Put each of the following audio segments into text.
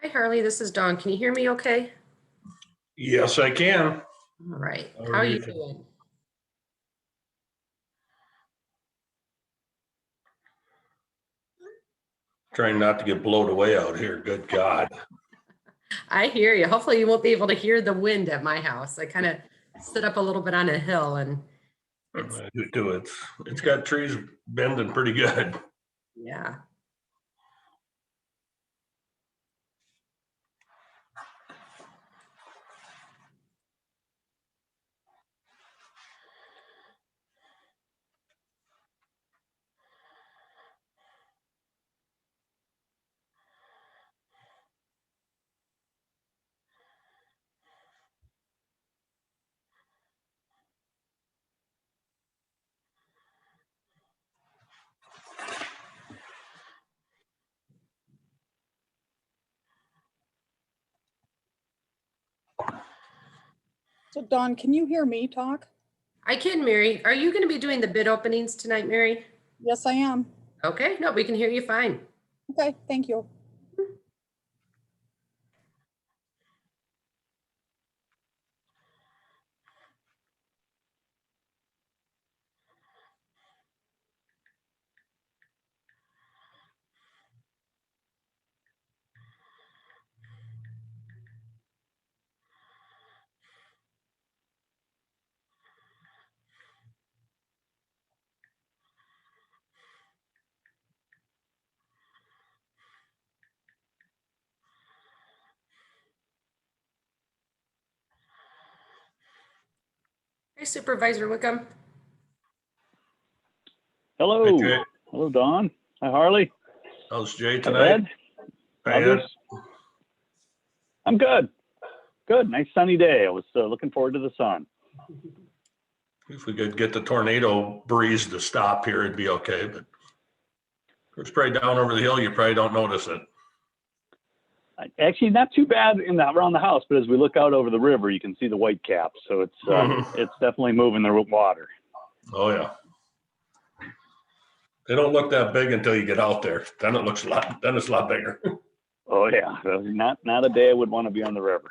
Hi, Harley. This is Dawn. Can you hear me okay? Yes, I can. All right. How How are are you you doing? Trying not to get blown away out here. Good God. I hear you. Hopefully you won't be able to hear the wind at my house. I kind of sit up a little bit on a hill and it's, I do too. It's got trees bending pretty good. yeah. So Dawn, can you hear me talk? I can, Mary. Are you going to be doing the bid openings tonight, Mary? Yes, I am. Okay. No, we can hear you fine. Okay, thank you. Hey, Supervisor Wickham. Hi, Hello. Jay. Hello, Dawn. Hi, Harley. How's Jay Hi, tonight? Ed. Hi, Ed. Others. I'm good. Good. Nice sunny day. I was looking forward to the sun. If we could get the tornado breeze to stop here, it'd be okay. But it's probably down over the hill. You probably don't notice it. Actually, not too bad around the house, but as we look out over the river, you can see the white caps. So it's it's definitely moving the water. Oh, yeah. They don't look that big until you get out there. Then it looks a lot. Then it's a lot bigger. Oh yeah, not a day I would want to be on the river.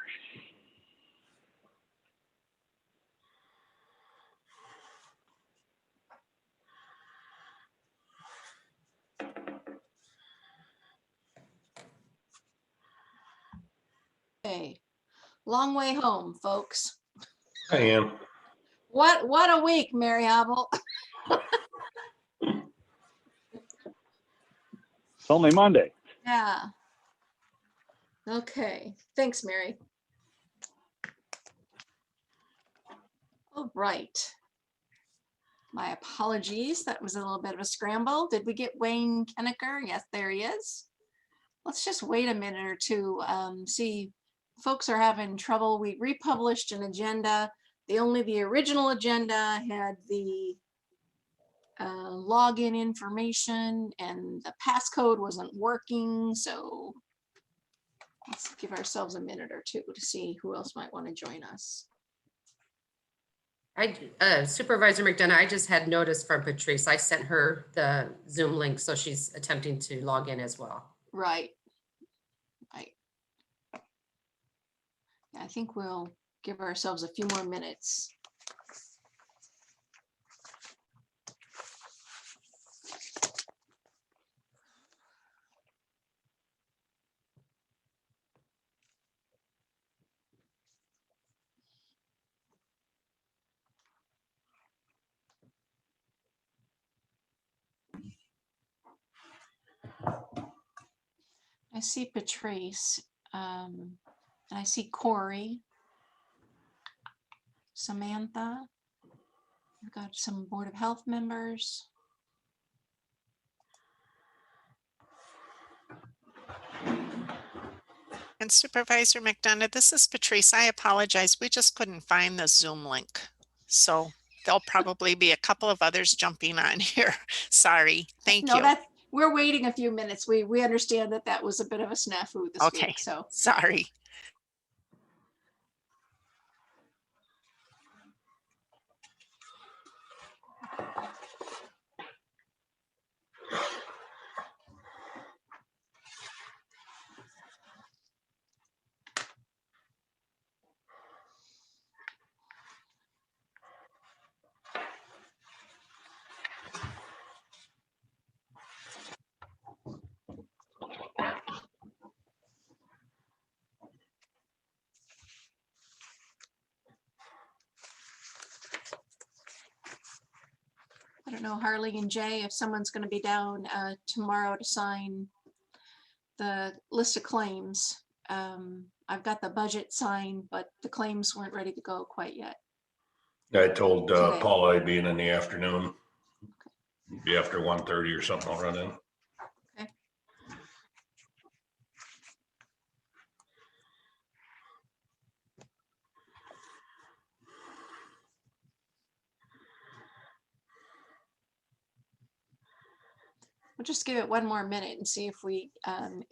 Okay, long way home, folks. I am. What a week, Mary Hobble. It's only Monday. Yeah. Okay, thanks, Mary. All right. My apologies. That was a little bit of a scramble. Did we get Wayne Kennecker? Yes, there he is. Let's just wait a minute or two. See, folks are having trouble. We republished an agenda. The original agenda had the login information and the passcode wasn't working. So let's give ourselves a minute or two to see who else might want to join us. Supervisor McDonough, I just had notice from Patrice. I sent her the Zoom link, so she's attempting to log in as well. Right. Right. I think we'll give ourselves a few more minutes. I see Patrice, and I see Corey, Samantha. We've got some Board of Health members. And Supervisor McDonough, this is Patrice. I apologize. We just couldn't find the Zoom link. So there'll probably be a couple of others jumping on here. Sorry. Thank you. We're waiting a few minutes. We understand that was a bit of a snafu this week. So sorry. know, Harley and Jay, if someone's going to be down tomorrow to sign the list of claims. I've got the budget signed, but the claims weren't ready to go quite yet. I told Today. Paul I'd be in the afternoon. Be after 1:30 or something, I'll run in. Okay. We'll just give it one more minute and see if we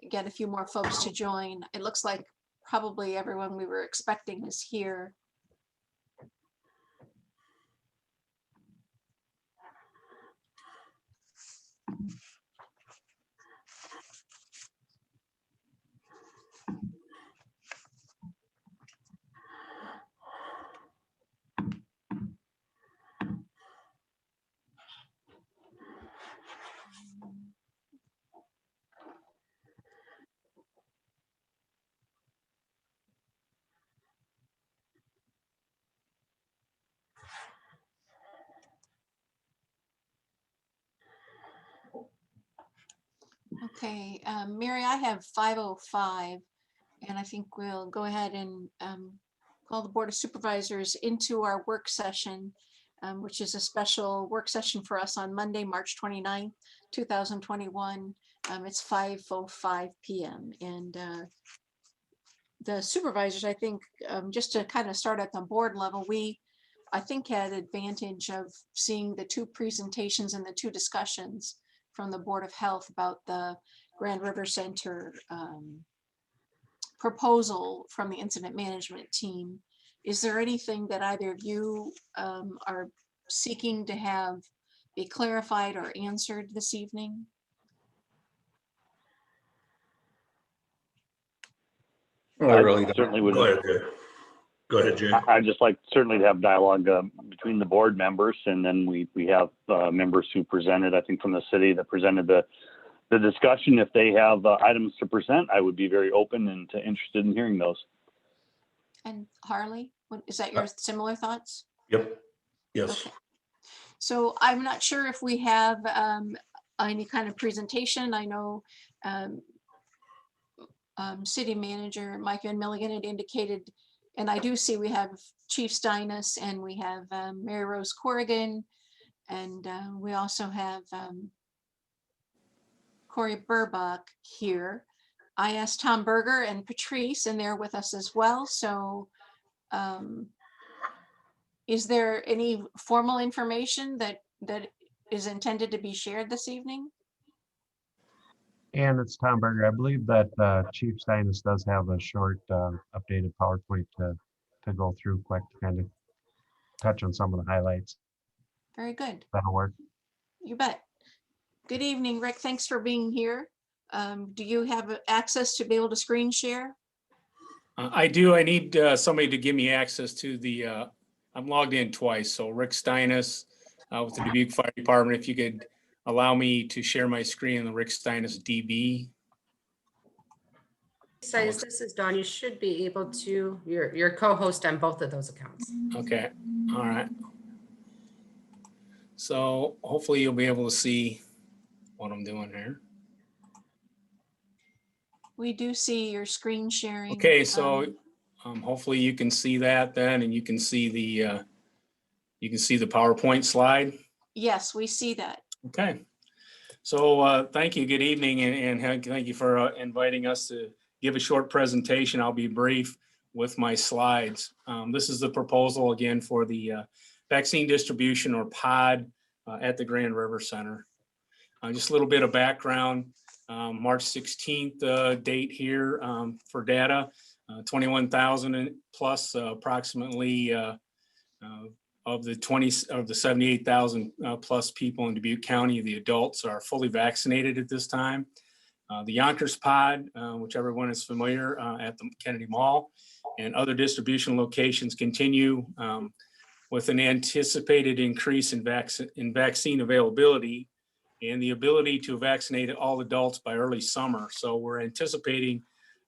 get a few more folks to join. It looks like probably everyone we were expecting is here. Okay, Mary, I have 5:05, and I think we'll go ahead and call the Board of Supervisors into our work session, which is a special work session for us on Monday, March 29th, 2021. It's 5:05 p.m. And the supervisors, I think, just to kind of start at the board level, I think, had advantage of seeing the two presentations and the two discussions from the Board of Health about the Grand River Center proposal from the incident management team. Is there anything that either of you are seeking to have be clarified or answered this evening? I really don't. certainly would. Go ahead, Jay. Go ahead, Jay. I'd just like certainly to have dialogue between the board members, and then we have members who presented, I think from the city, that presented the discussion. If they have items to present, I would be very open and interested in hearing those. And Harley, is that your similar thoughts? Yep. Yes. Okay. So I'm not sure if we have any kind of presentation. I know City Manager Mike Van Milligan had indicated, and I do see we have Chief Steines and we have Mary Rose Corrigan, and we also have Corey Burbach here. I asked Tom Berger and Patrice, and they're with us as well. So is there any formal information that is intended to be shared this evening? And it's Tom Berger. I believe that Chief Steines does have a short updated PowerPoint to go through quick to kind of touch on some of the highlights. Very good. That'll work. You bet. Good evening, Rick. Thanks for being here. Do you have access to be able to screen share? I do. I need somebody to give me access to the, I'm logged in twice. So Rick Steines with the Dubuque Fire Department, if you could allow me to share my screen in the Rick Steines DB. Steines, this is Dawn. You should be able to, you're co-host on both of those accounts. Okay. All right. So hopefully you'll be able to see what I'm doing here. We do see your screen sharing. Okay, so hopefully you can see that then, and you can see the PowerPoint slide. Yes, we see that. Okay, so thank you. Good evening, and thank you for inviting us to give a short presentation. I'll be brief with my slides. This is the proposal again for the vaccine distribution or pod at the Grand River Center. Just a little bit of background. March 16th date here for data, 21,000 plus approximately of the 78,000 plus people in Dubuque County. The adults are fully vaccinated at this time. The Yonkers pod, which everyone is familiar at the Kennedy Mall, and other distribution locations continue with an anticipated increase in vaccine availability and the ability to vaccinate all adults by early summer. So we're anticipating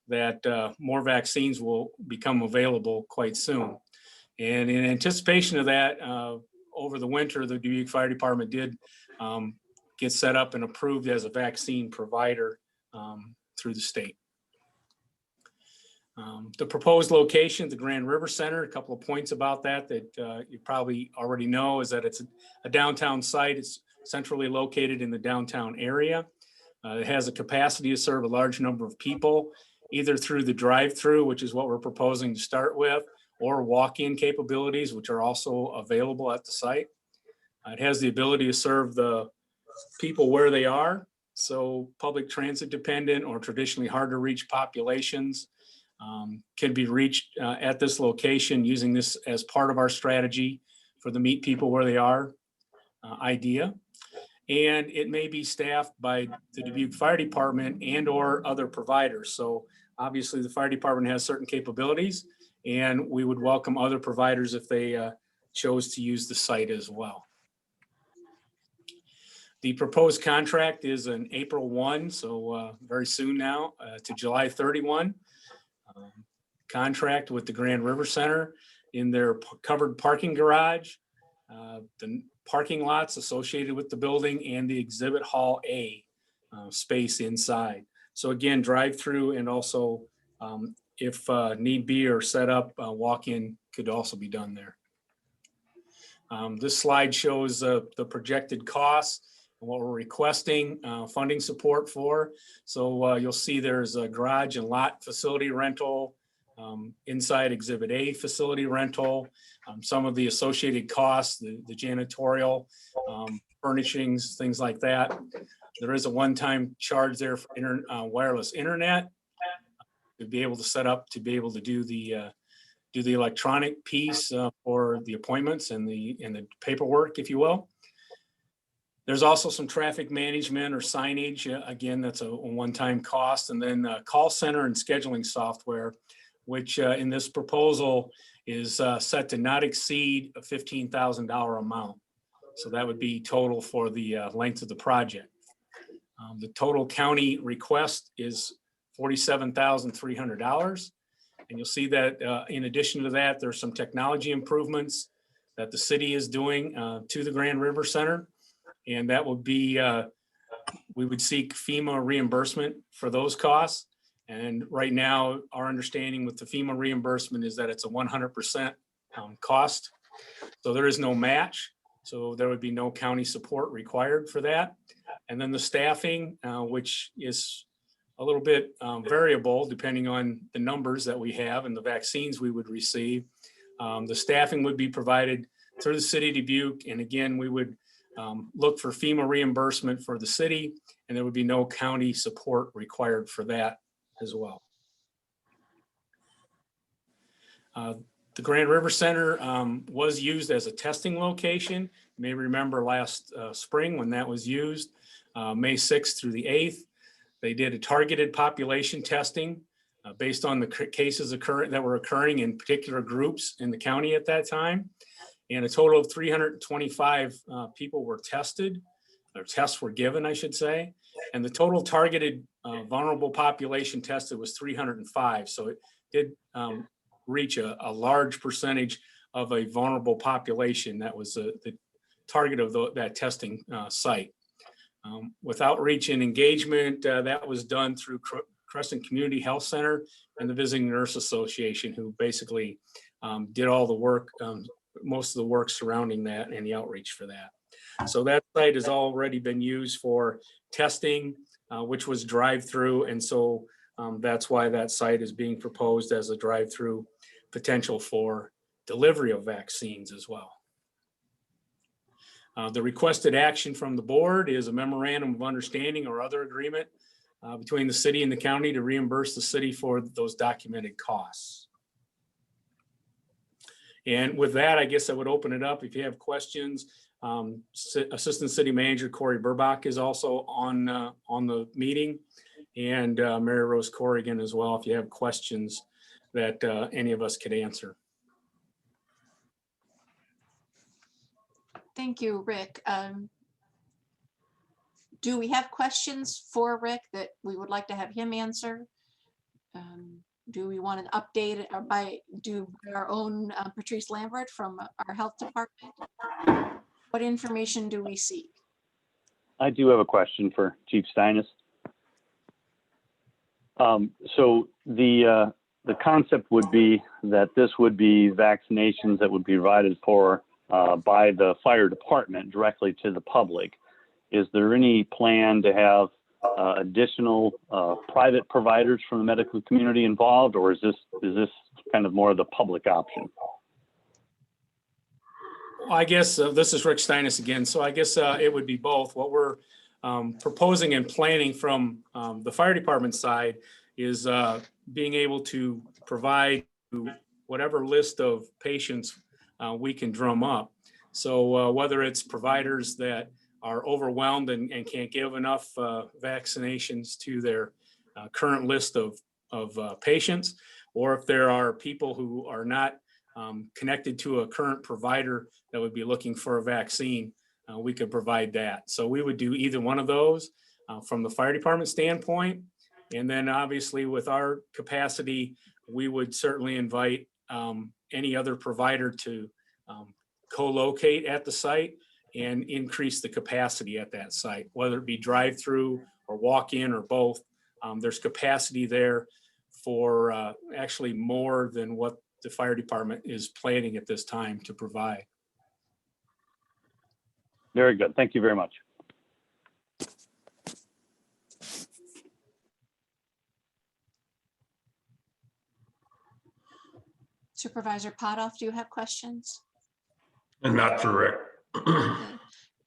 that more vaccines will become available quite soon. And in anticipation of that, over the winter, the Dubuque Fire Department did get set up and approved as a vaccine provider through the state. The proposed location, the Grand River Center, a couple of points about that you probably already know is that it's a downtown site. It's centrally located in the downtown area. It has a capacity to serve a large number of people, either through the drive-through, which is what we're proposing to start with, or walk-in capabilities, which are also available at the site. It has the ability to serve the people where they are, so public transit dependent or traditionally hard to reach populations can be reached at this location using this as part of our strategy for the meet people where they are idea. And it may be staffed by the Dubuque Fire Department and or other providers. So obviously the fire department has certain capabilities, and we would welcome other providers if they chose to use the site as well. The proposed contract is an April 1, so very soon now, to July 31. Contract with the Grand River Center in their covered parking garage, the parking lots associated with the building, and the exhibit hall A space inside. So again, drive through, and also if need be or set up, walk-in could also be done there. This slide shows the projected costs and what we're requesting funding support for. So you'll see there's a garage and lot facility rental, inside exhibit A facility rental, some of the associated costs, the janitorial, furnishings, things like that. There is a one-time charge there for wireless internet to be able to set up, to be able to do the electronic piece for the appointments and the paperwork, if you will. There's also some traffic management or signage. Again, that's a one-time cost. And then call center and scheduling software, which in this proposal is set to not exceed a $15,000 amount. So that would be total for the length of the project. The total county request is $47,300. And you'll see that in addition to that, there's some technology improvements that the city is doing to the Grand River Center. And that would be, we would seek FEMA reimbursement for those costs. And right now, our understanding with the FEMA reimbursement is that it's a 100% cost. So there is no match. So there would be no county support required for that. And then the staffing, which is a little bit variable depending on the numbers that we have and the vaccines we would receive. The staffing would be provided through the city of Dubuque. And again, we would look for FEMA reimbursement for the city, and there would be no county support required for that as well. The Grand River Center was used as a testing location. You may remember last spring when that was used, May 6th through the 8th. They did a targeted population testing based on the cases that were occurring in particular groups in the county at that time. And a total of 325 people were tested, or tests were given, I should say. And the total targeted vulnerable population tested was 305. So it did reach a large percentage of a vulnerable population. That was the target of that testing site. With outreach and engagement, that was done through Crescent Community Health Center and the Visiting Nurse Association, who basically did all the work, most of the work surrounding that and the outreach for that. So that site has already been used for testing, which was drive-through. And so that's why that site is being proposed as a drive-through potential for delivery of vaccines as well. The requested action from the board is a memorandum of understanding or other agreement between the city and the county to reimburse the city for those documented costs. And with that, I guess I would open it up. If you have questions, Assistant City Manager Corey Burbach is also on the meeting, and Mary Rose Corrigan as well, if you have questions that any of us could answer. Thank you, Rick. Do we have questions for Rick that we would like to have him answer? Do we want an update by our own Patrice Lambert from our health department? What information do we seek? I do have a question for Chief Steines. So the concept would be that this would be vaccinations that would be provided for by the fire department directly to the public. Is there any plan to have additional private providers from the medical community involved, or is this kind of more of the public option? I guess this is Rick Steines again. So I guess it would be both. What we're proposing and planning from the fire department side is being able to provide whatever list of patients we can drum up. So whether it's providers that are overwhelmed and can't give enough vaccinations to their current list of patients, or if there are people who are not connected to a current provider that would be looking for a vaccine, we could provide that. So we would do either one of those from the fire department standpoint. And then obviously with our capacity, we would certainly invite any other provider to co-locate at the site and increase the capacity at that site, whether it be drive-through or walk-in or both. There's capacity there for actually more than what the fire department is planning at this time to provide. Very good. Thank you very much. Supervisor Potoff, do you have questions? And not for Rick. Okay.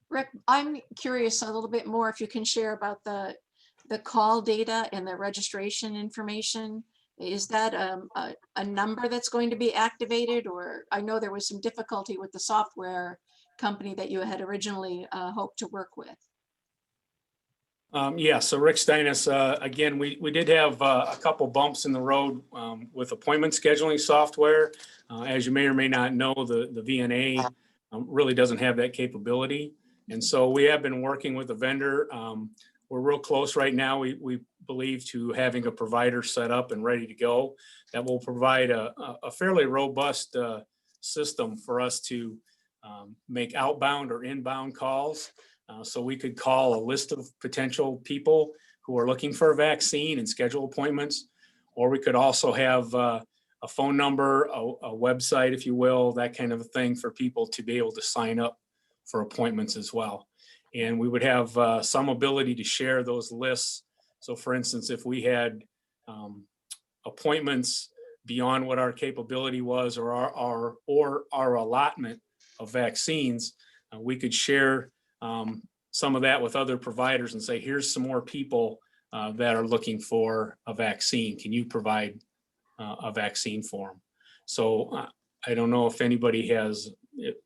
Rick, I'm curious a little bit more if you can share about the call data and the registration information. Is that a number that's going to be activated? Or I know there was some difficulty with the software company that you had originally hoped to work with. Yeah, so Rick Steines, again, we did have a couple bumps in the road with appointment scheduling software. As you may or may not know, the VNA really doesn't have that capability. And so we have been working with a vendor. We're real close right now, we believe, to having a provider set up and ready to go that will provide a fairly robust system for us to make outbound or inbound calls. So we could call a list of potential people who are looking for a vaccine and schedule appointments, or we could also have a phone number, a website, if you will, that kind of a thing for people to be able to sign up for appointments as well. And we would have some ability to share those lists. So for instance, if we had appointments beyond what our capability was or our allotment of vaccines, we could share some of that with other providers and say, here's some more people that are looking for a vaccine. Can you provide a vaccine for them? So I don't know if anybody has,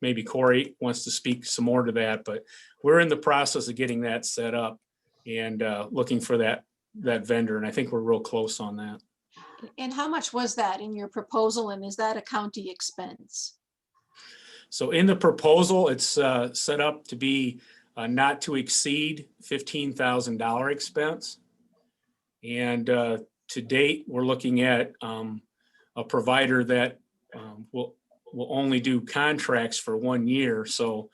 maybe Corey wants to speak some more to that, but we're in the process of getting that set up and looking for that vendor. And I think we're real close on that. And how much was that in your proposal? And is that a county expense? So in the proposal, it's set up to be not to exceed $15,000 expense. And to date, we're looking at a provider that will only do contracts for 1 year. So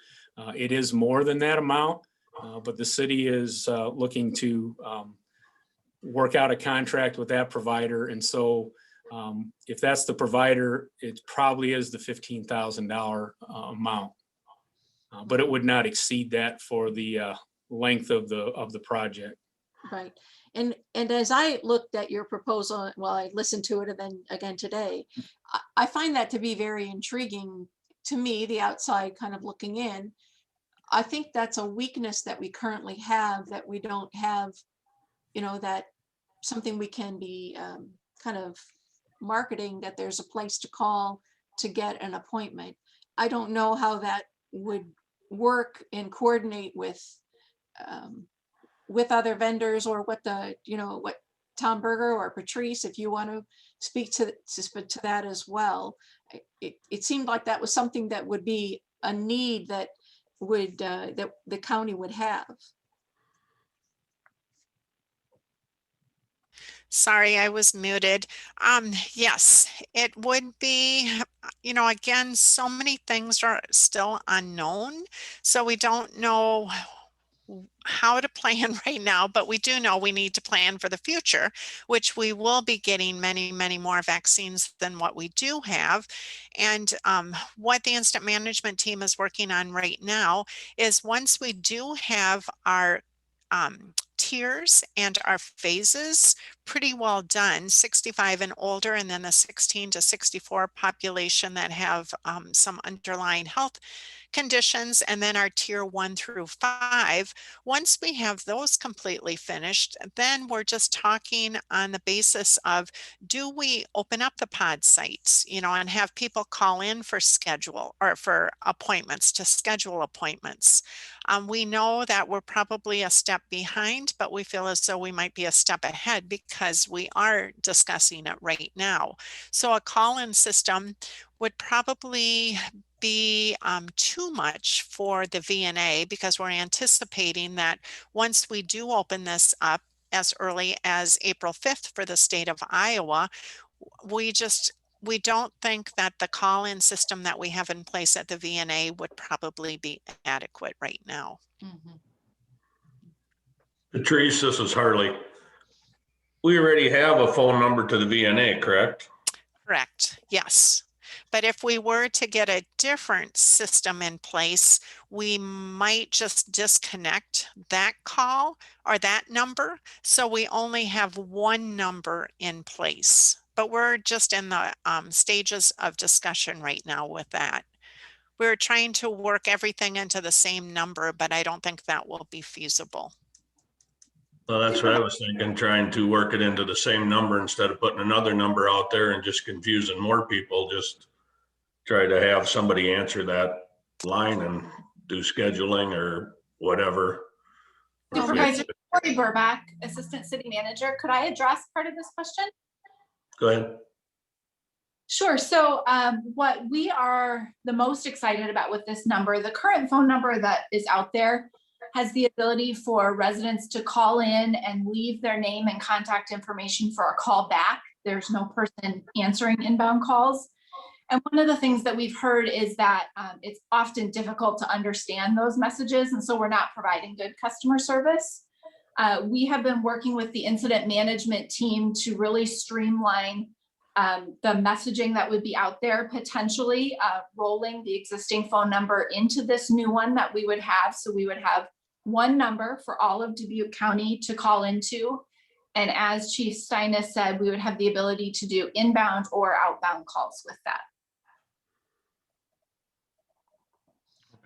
it is more than that amount, but the city is looking to work out a contract with that provider. And so if that's the provider, it probably is the $15,000 amount, but it would not exceed that for the length of the project. Right. And as I looked at your proposal, well, I listened to it and then again today, I find that to be very intriguing to me, the outside kind of looking in. I think that's a weakness that we currently have, that we don't have, you know, that something we can be kind of marketing, that there's a place to call to get an appointment. I don't know how that would work and coordinate with other vendors, or what the, you know, what Tom Berger or Patrice, if you want to speak to that as well. It seemed like that was something that would be a need that would that the county would have. Sorry, I was muted. Yes, it would be, you know, again, so many things are still unknown. So we don't know how to plan right now, but we do know we need to plan for the future, which we will be getting many, many more vaccines than what we do have. And what the incident management team is working on right now is once we do have our tiers and our phases pretty well done, 65 and older, and then the 16 to 64 population that have some underlying health conditions, and then our tier 1 through 5. Once we have those completely finished, then we're just talking on the basis of, do we open up the pod sites, you know, and have people call in for schedule or for appointments, to schedule appointments. We know that we're probably a step behind, but we feel as though we might be a step ahead because we are discussing it right now. So a call-in system would probably be too much for the VNA, because we're anticipating that once we do open this up as early as April 5th for the state of Iowa, we don't think that the call-in system that we have in place at the VNA would probably be adequate right now. Patrice, this is Harley. We already have a phone number to the VNA, correct? Correct, yes. But if we were to get a different system in place, we might just disconnect that call or that number. So we only have one number in place. But we're just in the stages of discussion right now with that. We're trying to work everything into the same number, but I don't think that will be feasible. Well, that's what I was thinking, trying to work it into the same number instead of putting another number out there and just confusing more people. Just try to have somebody answer that line and do scheduling or whatever. Supervisor Cory Burbach, Assistant City Manager. Could I address part of this question? Go ahead. Sure. So what we are the most excited about with this number, the current phone number that is out there has the ability for residents to call in and leave their name and contact information for a call back. There's no person answering inbound calls. And one of the things that we've heard is that it's often difficult to understand those messages. And so we're not providing good customer service. We have been working with the incident management team to really streamline the messaging that would be out there, potentially rolling the existing phone number into this new one that we would have. So we would have one number for all of Dubuque County to call into. And as Chief Steines said, we would have the ability to do inbound or outbound calls with that.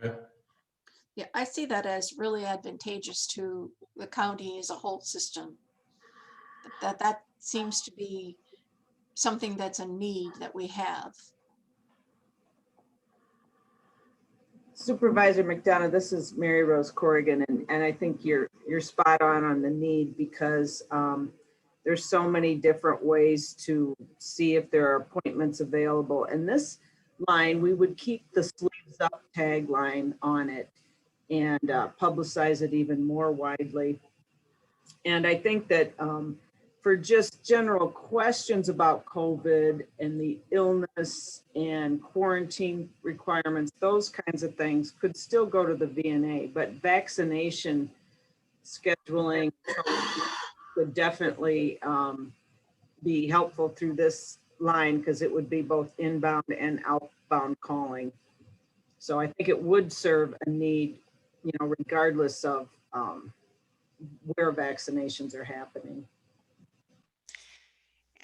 Okay. Yeah, I see that as really advantageous to the county as a whole system. That seems to be something that's a need that we have. Supervisor McDonough, this is Mary Rose Corrigan, and I think you're spot on the need, because there's so many different ways to see if there are appointments available. And this line, we would keep the sleeves up tagline on it and publicize it even more widely. And I think that for just general questions about COVID and the illness and quarantine requirements, those kinds of things could still go to the VNA, but vaccination scheduling would definitely be helpful through this line, because it would be both inbound and outbound calling. So I think it would serve a need, regardless of where vaccinations are happening.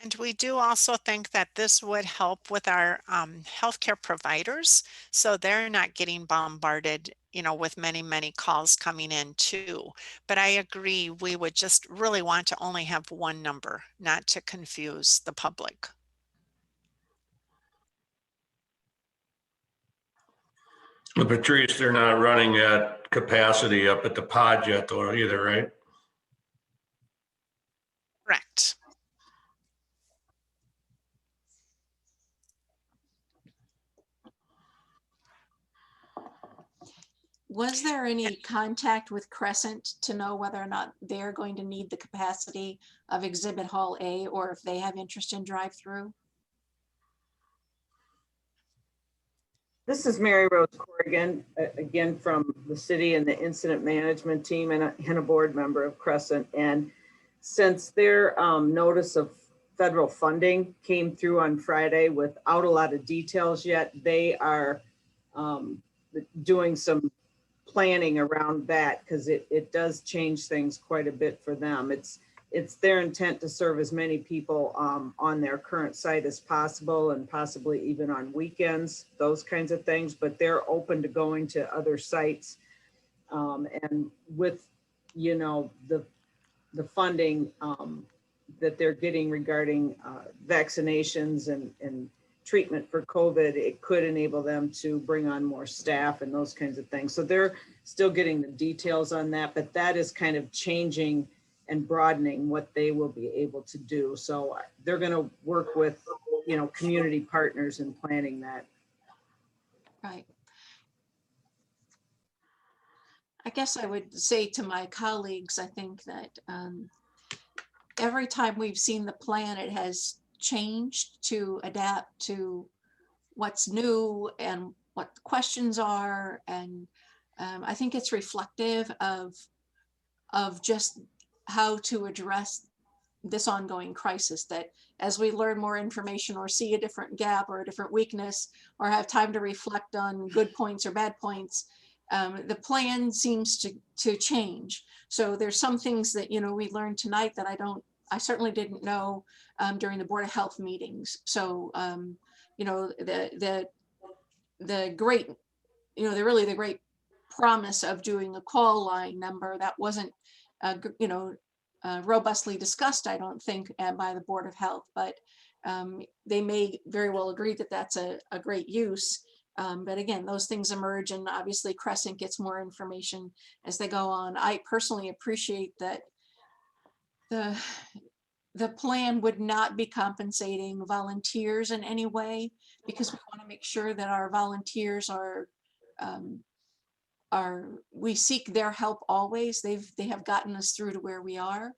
And we do also think that this would help with our healthcare providers, so they're not getting bombarded, with many, many calls coming in too. But I agree, we would just really want to only have one number, not to confuse the public. But Patrice, they're not running at capacity up at the pod yet though either, right? Correct. Was there any contact with Crescent to know whether or not they're going to need the capacity of Exhibit Hall A, or if they have interest in drive-through? This is Mary Rose Corrigan, again from the city and the incident management team and a board member of Crescent. And since their notice of federal funding came through on Friday without a lot of details yet, they are doing some planning around that because it does change things quite a bit for them. It's their intent to serve as many people on their current site as possible and possibly even on weekends, those kinds of things, but they're open to going to other sites. And with, you know, the funding that they're getting regarding vaccinations and treatment for COVID, it could enable them to bring on more staff and those kinds of things. So they're still getting the details on that, but that is kind of changing and broadening what they will be able to do. So they're going to work with, you know, community partners in planning that. Right. I guess I would say to my colleagues, I think that every time we've seen the plan, it has changed to adapt to what's new and what the questions are. And I think it's reflective of just how to address this ongoing crisis, that as we learn more information or see a different gap or a different weakness or have time to reflect on good points or bad points, the plan seems to change. So there's some things that, you know, we learned tonight that I certainly didn't know during the Board of Health meetings. So, you know, the great, you know, the great promise of doing a call line number that wasn't, you know, robustly discussed, I don't think, by the Board of Health, but they may very well agree that that's a great use. But again, those things emerge, and obviously Crescent gets more information as they go on. I personally appreciate that the plan would not be compensating volunteers in any way, because we want to make sure that our volunteers we seek their help always. They have gotten us through to where we are,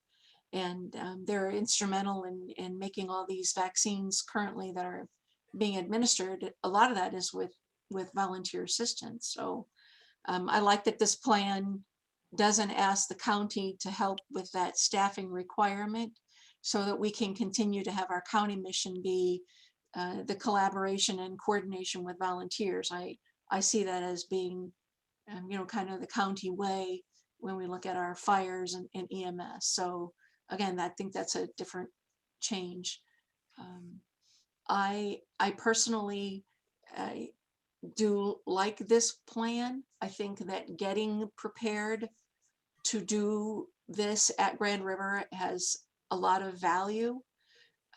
and they're instrumental in making all these vaccines currently that are being administered. A lot of that is with volunteer assistance. So I like that this plan doesn't ask the county to help with that staffing requirement, so that we can continue to have our county mission be the collaboration and coordination with volunteers. I see that as being you know, kind of the county way when we look at our fires and EMS. So again, I think that's a different change. I personally do like this plan. I think that getting prepared to do this at Grand River has a lot of value.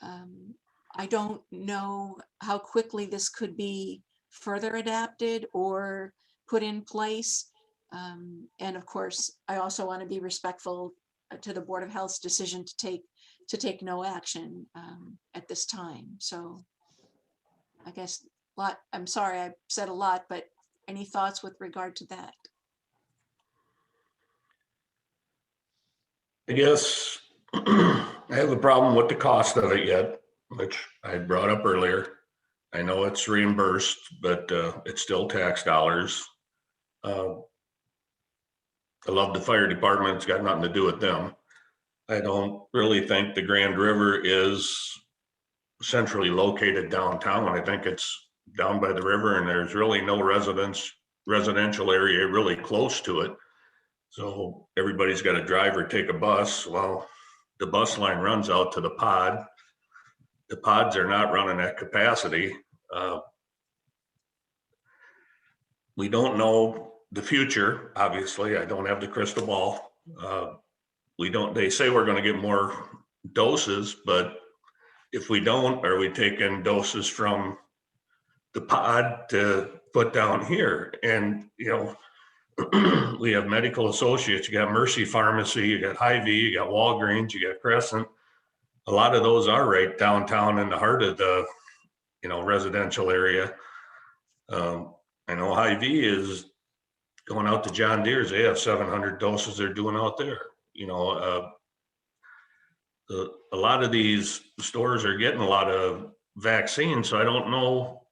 I don't know how quickly this could be further adapted or put in place. And of course, I also want to be respectful to the Board of Health's decision to take no action at this time. So I guess I'm sorry, I said a lot, but any thoughts with regard to that? I guess I have a problem with the cost of it yet, which I brought up earlier. I know it's reimbursed, but it's still tax dollars. I love the fire department. It's got nothing to do with them. I don't really think the Grand River is centrally located downtown. I think it's down by the river, and there's really no residential area really close to it. So everybody's got to drive or take a bus. Well, the bus line runs out to the pod. The pods are not running at capacity. We don't know the future, obviously. I don't have the crystal ball. They say we're going to get more doses, but if we don't, are we taking doses from the pod to put down here? And, you know, we have medical associates, you got Mercy Pharmacy, you got Hy-Vee, you got Walgreens, you got Crescent. A lot of those are right downtown in the heart of the, you know, residential area. I know Hy-Vee is going out to John Deere's. They have 700 doses they're doing out there. You know, a lot of these stores are getting a lot of vaccines, so I don't know.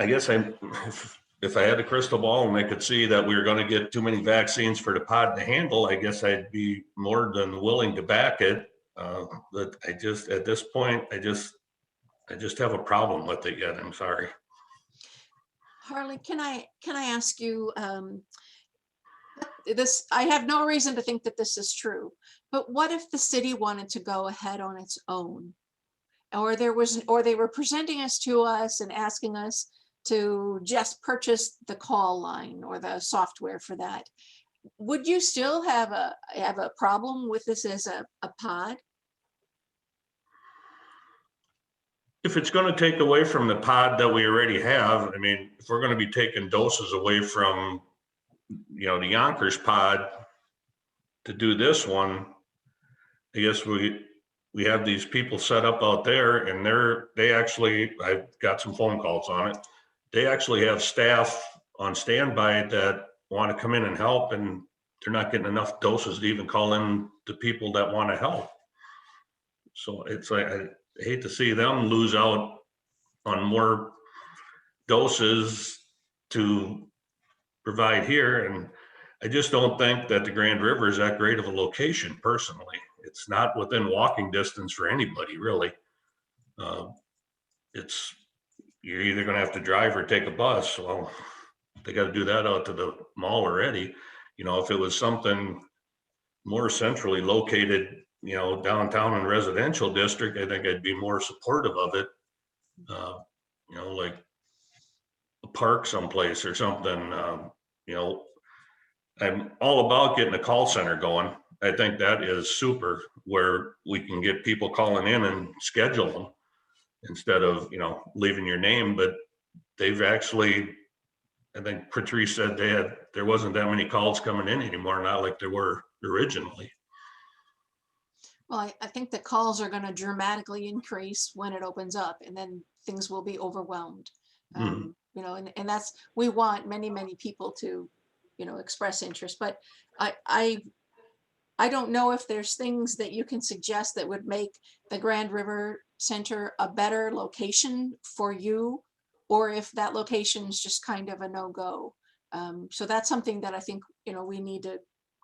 I guess if I had a crystal ball and I could see that we were going to get too many vaccines for the pod to handle, I guess I'd be more than willing to back it. But I just, at this point, I just have a problem with it yet. I'm sorry. Harley, can I ask you, this, I have no reason to think that this is true, but what if the city wanted to go ahead on its own? Or they were presenting us to us and asking us to just purchase the call line or the software for that. Would you still have a problem with this as a pod? If it's going to take away from the pod that we already have, I mean, if we're going to be taking doses away from, you know, the Yonkers pod to do this one, I guess we have these people set up out there, and they actually, I've got some phone calls on it. They actually have staff on standby that want to come in and help, and they're not getting enough doses to even call in the people that want to help. So it's like, I hate to see them lose out on more doses to provide here. And I just don't think that the Grand River is that great of a location personally. It's not within walking distance for anybody, really. You're either going to have to drive or take a bus. Well, they got to do that out to the mall already. You know, if it was something more centrally located, you know, downtown and residential district, I think I'd be more supportive of it. You know, like a park someplace or something. You know, I'm all about getting a call center going. I think that is super, where we can get people calling in and schedule them instead of, you know, leaving your name. But they've actually, I think Patrice said there wasn't that many calls coming in anymore, not like there were originally. Well, I think the calls are going to dramatically increase when it opens up, and then things will be overwhelmed. You know, and that's, we want many, many people to, you know, express interest, but I don't know if there's things that you can suggest that would make the Grand River Center a better location for you, or if that location is just kind of a no-go. So that's something that I think, you know, we need to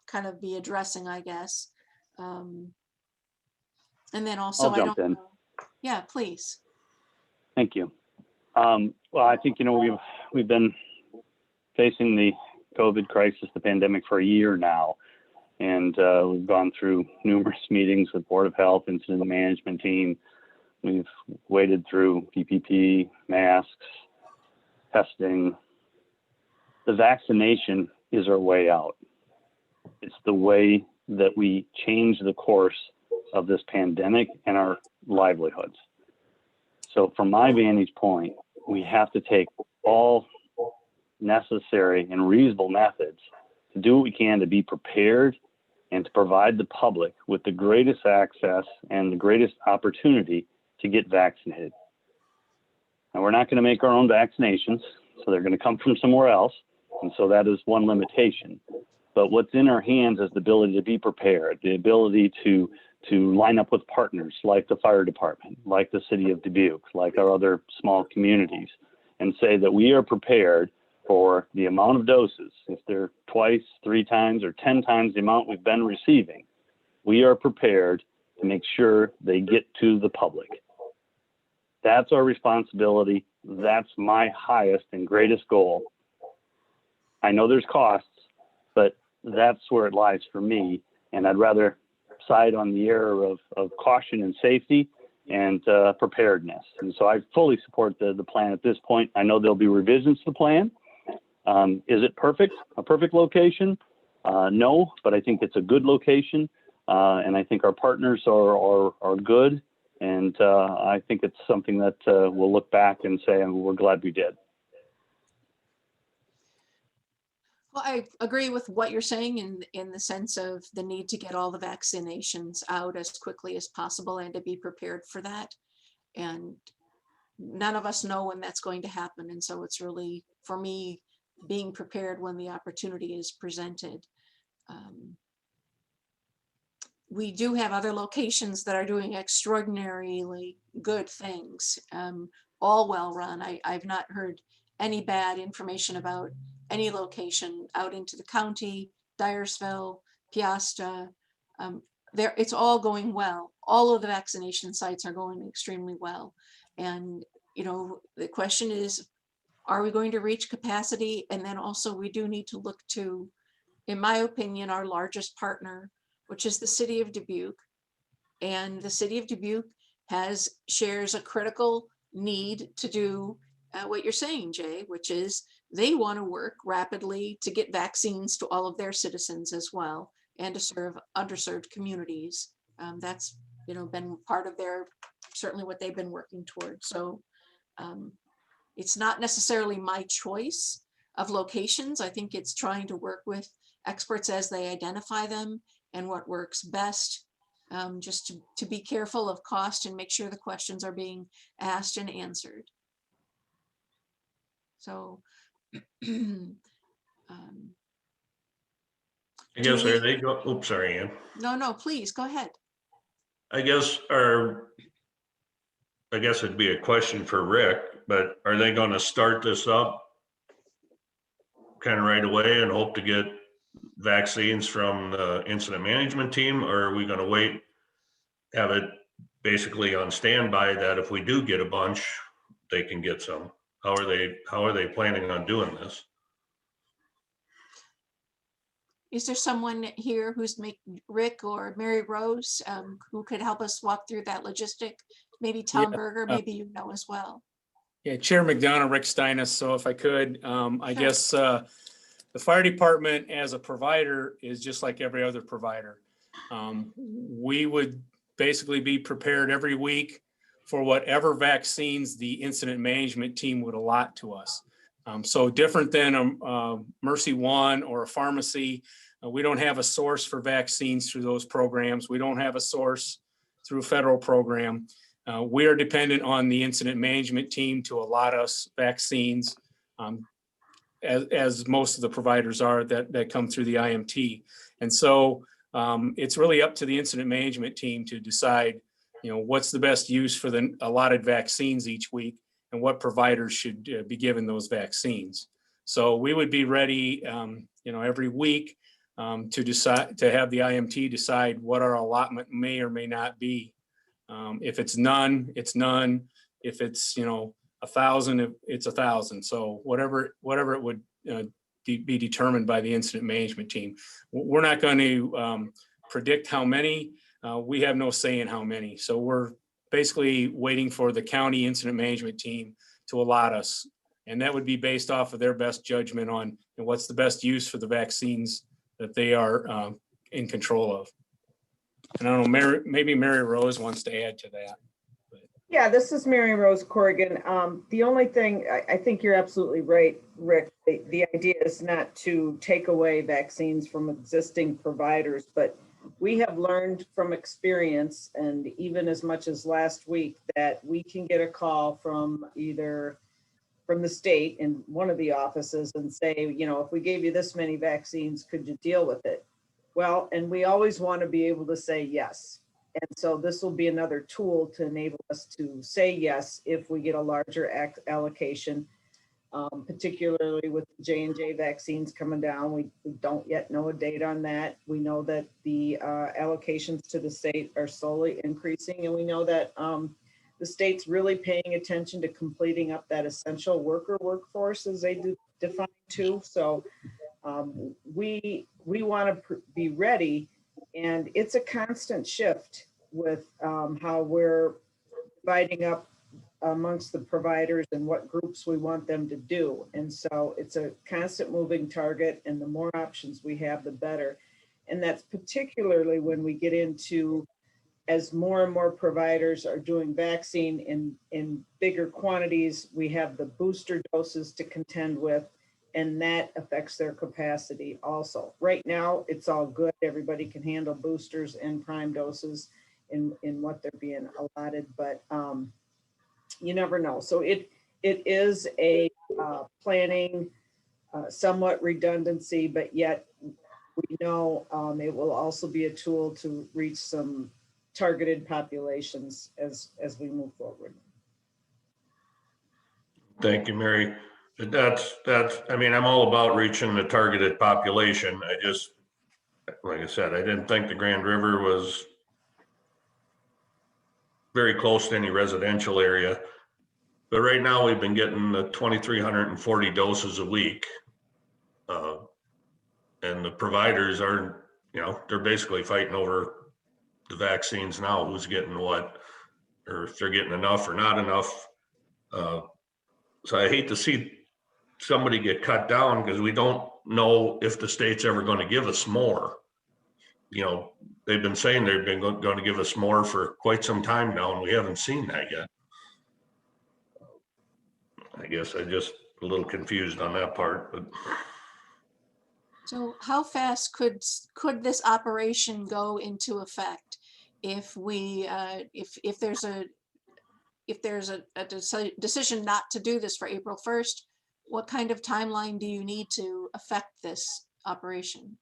kind of be addressing, I guess. And then also, I'll jump in. Yeah, please. Thank you. Well, I think, you know, we've been facing the COVID crisis, the pandemic, for a year now. And we've gone through numerous meetings with Board of Health, incident management team. We've waded through PPP, masks, testing. The vaccination is our way out. It's the way that we change the course of this pandemic and our livelihoods. So from my vantage point, we have to take all necessary and reasonable methods to do what we can to be prepared and to provide the public with the greatest access and the greatest opportunity to get vaccinated. Now, we're not going to make our own vaccinations, so they're going to come from somewhere else. And so that is one limitation. But what's in our hands is the ability to be prepared, the ability to line up with partners like the fire department, like the city of Dubuque, like our other small communities, and say that we are prepared for the amount of doses. If they're twice, 3 times, or 10 times the amount we've been receiving, we are prepared to make sure they get to the public. That's our responsibility. That's my highest and greatest goal. I know there's costs, but that's where it lies for me. And I'd rather side on the area of caution and safety and preparedness. And so I fully support the plan at this point. I know there'll be revisions to the plan. Is it perfect? A perfect location? No, but I think it's a good location. And I think our partners are good. And I think it's something that we'll look back and say, we're glad we did. Well, I agree with what you're saying in the sense of the need to get all the vaccinations out as quickly as possible and to be prepared for that. And none of us know when that's going to happen. And so it's really, for me, being prepared when the opportunity is presented. We do have other locations that are doing extraordinarily good things, all well run. I've not heard any bad information about any location out into the county, Dyersville, Piasta. It's all going well. All of the vaccination sites are going extremely well. And, you know, the question is, are we going to reach capacity? And then also we do need to look to, in my opinion, our largest partner, which is the city of Dubuque. And the city of Dubuque shares a critical need to do what you're saying, Jay, which is they want to work rapidly to get vaccines to all of their citizens as well, and to serve underserved communities. That's, you know, been part of certainly what they've been working towards. So it's not necessarily my choice of locations. I think it's trying to work with experts as they identify them and what works best, just to be careful of cost and make sure the questions are being asked and answered. So I guess are they go, oops, sorry, Ann. no, please go ahead. I guess it'd be a question for Rick, but are they going to start this up kind of right away and hope to get vaccines from the incident management team, or are we going to wait, have it basically on standby that if we do get a bunch, they can get some? How are they planning on doing this? Is there someone here who's Rick or Mary Rose, who could help us walk through that logistic? Maybe Tom Berger, maybe you know as well. Yeah, Chair McDonough, Rick Steines. So if I could, I guess the fire department as a provider is just like every other provider. We would basically be prepared every week for whatever vaccines the incident management team would allot to us. So different than a Mercy One or a pharmacy, we don't have a source for vaccines through those programs. We don't have a source through a federal program. We are dependent on the incident management team to allot us vaccines, as most of the providers are that come through the IMT. And so it's really up to the incident management team to decide, you know, what's the best use for the allotted vaccines each week and what providers should be given those vaccines. So we would be ready, you know, every week to decide, to have the IMT decide what our allotment may or may not be. If it's none, it's none. If it's, you know, 1,000, it's 1,000. So whatever it would be determined by the incident management team. We're not going to predict how many. We have no say in how many. So we're basically waiting for the county incident management team to allot us. And that would be based off of their best judgment on what's the best use for the vaccines that they are in control of. And I don't know, maybe Mary Rose wants to add to that. Yeah, this is Mary Rose Corrigan. The only thing, I think you're absolutely right, Rick. The idea is not to take away vaccines from existing providers, but we have learned from experience, and even as much as last week, that we can get a call from either from the state in one of the offices and say, you know, if we gave you this many vaccines, could you deal with it? Well, and we always want to be able to say yes. And so this will be another tool to enable us to say yes if we get a larger allocation, particularly with J&J vaccines coming down. We don't yet know a date on that. We know that the allocations to the state are slowly increasing, and we know that the state's really paying attention to completing up that essential workforce as they define too. So we want to be ready. And it's a constant shift with how we're dividing up amongst the providers and what groups we want them to do. And so it's a constant moving target, and the more options we have, the better. And that's particularly when we get into, as more and more providers are doing vaccine in bigger quantities, we have the booster doses to contend with, and that affects their capacity also. Right now, it's all good. Everybody can handle boosters and prime doses in what they're being allotted, but you never know. So it is a planning, somewhat redundancy, but yet we know it will also be a tool to reach some targeted populations as we move forward. Thank you, Mary. I mean, I'm all about reaching the targeted population. I just, like I said, I didn't think the Grand River was very close to any residential area. But right now we've been getting the 2,340 doses a week. And the providers are, they're basically fighting over the vaccines now, who's getting what, or if they're getting enough or not enough. So I hate to see somebody get cut down because we don't know if the state's ever going to give us more. They've been saying they've been going to give us more for quite some time now, and we haven't seen that yet. I guess I'm just a little confused on that part, but. So how fast could this operation go into effect if we if there's a decision not to do this for April 1st? What kind of timeline do you need to affect this operation?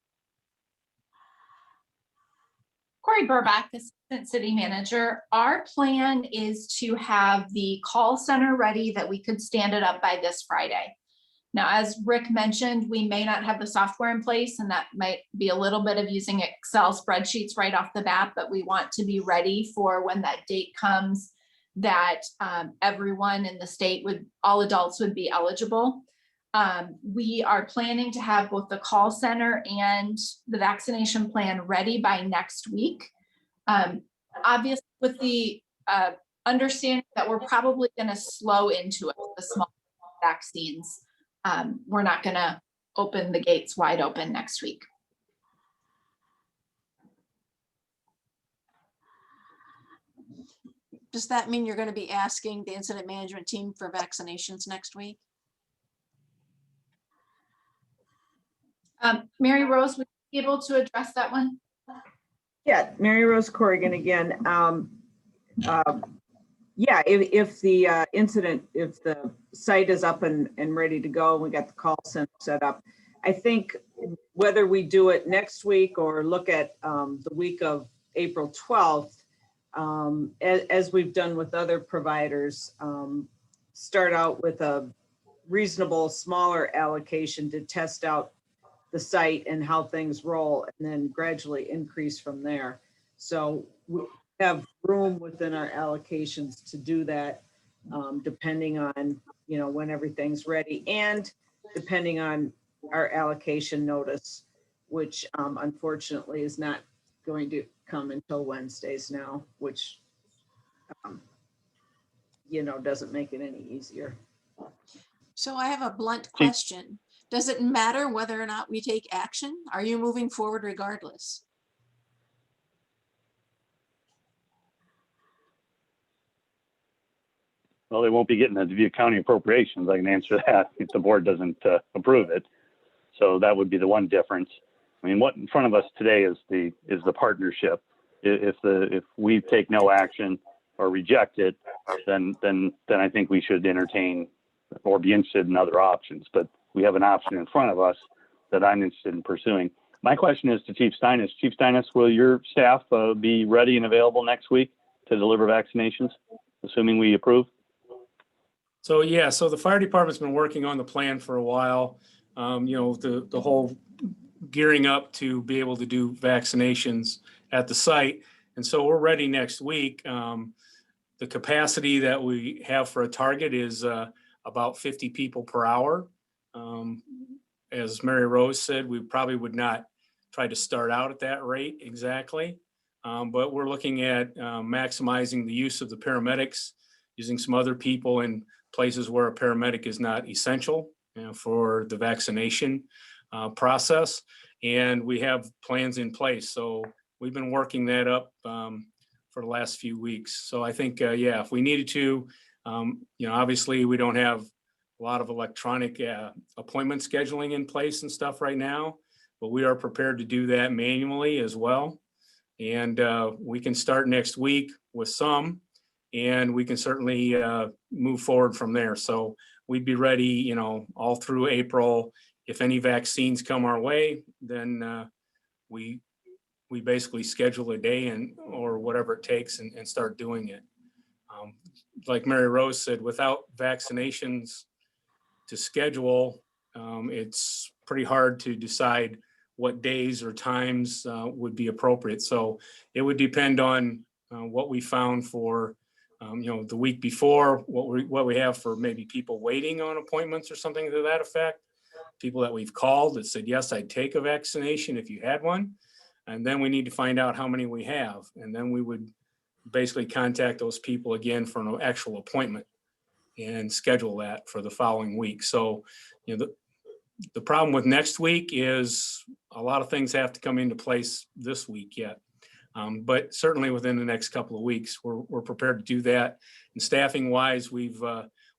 Corey Burbach, Assistant City Manager. Our plan is to have the call center ready that we could stand it up by this Friday. Now, as Rick mentioned, we may not have the software in place, and that might be a little bit of using Excel spreadsheets right off the bat, but we want to be ready for when that date comes that everyone in the state all adults would be eligible. We are planning to have both the call center and the vaccination plan ready by next week. Obviously, with the understanding that we're probably going to slow into it with the small vaccines. We're not going to open the gates wide open next week. Does that mean you're going to be asking the incident management team for vaccinations next week? Mary Rose, would you be able to address that one? Yeah, Mary Rose Corrigan again. Yeah, if the if the site is up and ready to go, we got the call center set up. I think whether we do it next week or look at the week of April 12th, as we've done with other providers, start out with a reasonable, smaller allocation to test out the site and how things roll, and then gradually increase from there. So we have room within our allocations to do that, depending on, when everything's ready, and depending on our allocation notice, which unfortunately is not going to come until Wednesdays now, which, doesn't make it any easier. So I have a blunt question. Does it matter whether or not we take action? Are you moving forward regardless? Well, they won't be getting the Dubuque County appropriations. I can answer that if the board doesn't approve it. So that would be the one difference. I mean, what in front of us today is the partnership. If we take no action or reject it, then I think we should entertain or be interested in other options. But we have an option in front of us that I'm interested in pursuing. My question is to Chief Steines. Chief Steines, will your staff be ready and available next week to deliver vaccinations, assuming we approve? So yeah, so the fire department's been working on the plan for a while. The whole gearing up to be able to do vaccinations at the site. And so we're ready next week. The capacity that we have for a target is about 50 people per hour. As Mary Rose said, we probably would not try to start out at that rate exactly. But we're looking at maximizing the use of the paramedics, using some other people in places where a paramedic is not essential, for the vaccination process. And we have plans in place. So we've been working that up for the last few weeks. So I think, yeah, if we needed to, obviously we don't have a lot of electronic appointment scheduling in place and stuff right now, but we are prepared to do that manually as well. And we can start next week with some, and we can certainly move forward from there. So we'd be ready, all through April. If any vaccines come our way, then we basically schedule a day or whatever it takes and start doing it. Like Mary Rose said, without vaccinations to schedule, it's pretty hard to decide what days or times would be appropriate. So it would depend on what we found for, the week before, what we have for maybe people waiting on appointments or something to that effect. People that we've called that said, yes, I'd take a vaccination if you had one. And then we need to find out how many we have. And then we would basically contact those people again for an actual appointment and schedule that for the following week. So, the problem with next week is a lot of things have to come into place this week yet. But certainly within the next couple of weeks, we're prepared to do that. And staffing wise, we've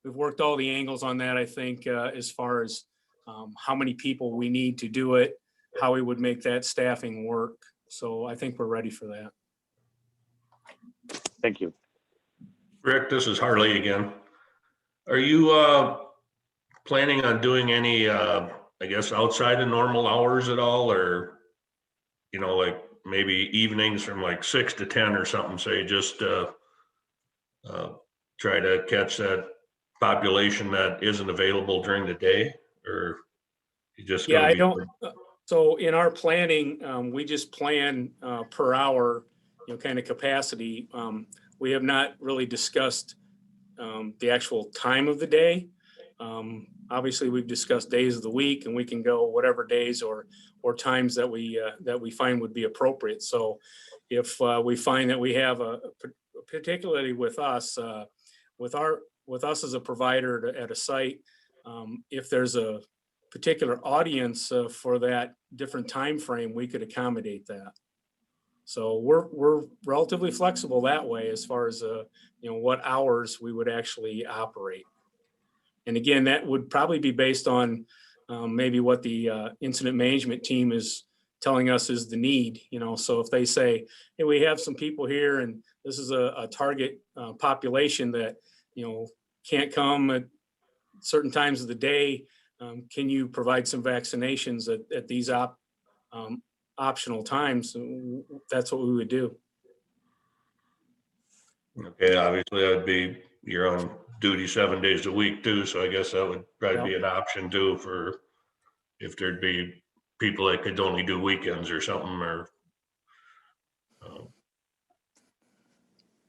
worked all the angles on that, I think, as far as how many people we need to do it, how we would make that staffing work. So I think we're ready for that. Thank you. Rick, this is Harley again. Are you planning on doing any, I guess, outside of normal hours at all, or, like maybe evenings from like 6 to 10 or something, say, just try to catch that population that isn't available during the day, or you just Yeah, gonna I be? don't. So in our planning, we just plan per hour, kind of capacity. We have not really discussed the actual time of the day. Obviously, we've discussed days of the week, and we can go whatever days or times that we find would be appropriate. So if we find that we have particularly with us as a provider at a site, if there's a particular audience for that different time frame, we could accommodate that. So we're relatively flexible that way as far as what hours we would actually operate. And again, that would probably be based on maybe what the incident management team is telling us is the need. So if they say, hey, we have some people here and this is a target population that can't come at certain times of the day, can you provide some vaccinations at these optional times? That's what we would do. Okay, obviously that'd be, you're on duty 7 days a week too, so I guess that would probably be an option too for if there'd be people that could only do weekends or something, or.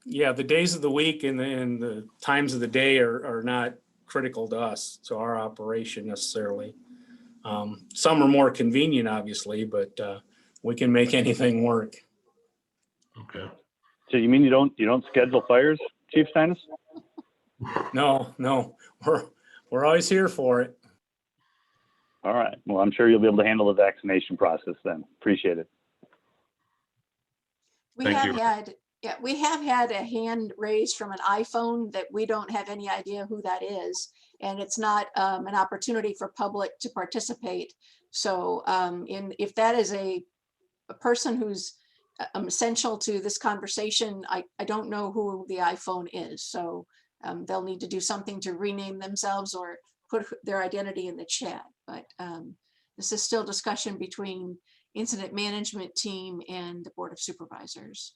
Yeah, the days of the week and the times of the day are not critical to us, to our operation necessarily. Some are more convenient, obviously, but we can make anything work. Okay. So you mean you don't schedule fires, Chief Steines? No, we're always here for it. All right. Well, I'm sure you'll be able to handle the vaccination process then. Appreciate it. We Thank have you. had, we have had a hand raised from an iPhone that we don't have any idea who that is. And it's not an opportunity for public to participate. So if that is a person who's essential to this conversation, I don't know who the iPhone is. So they'll need to do something to rename themselves or put their identity in the chat. But this is still discussion between incident management team and the Board of Supervisors.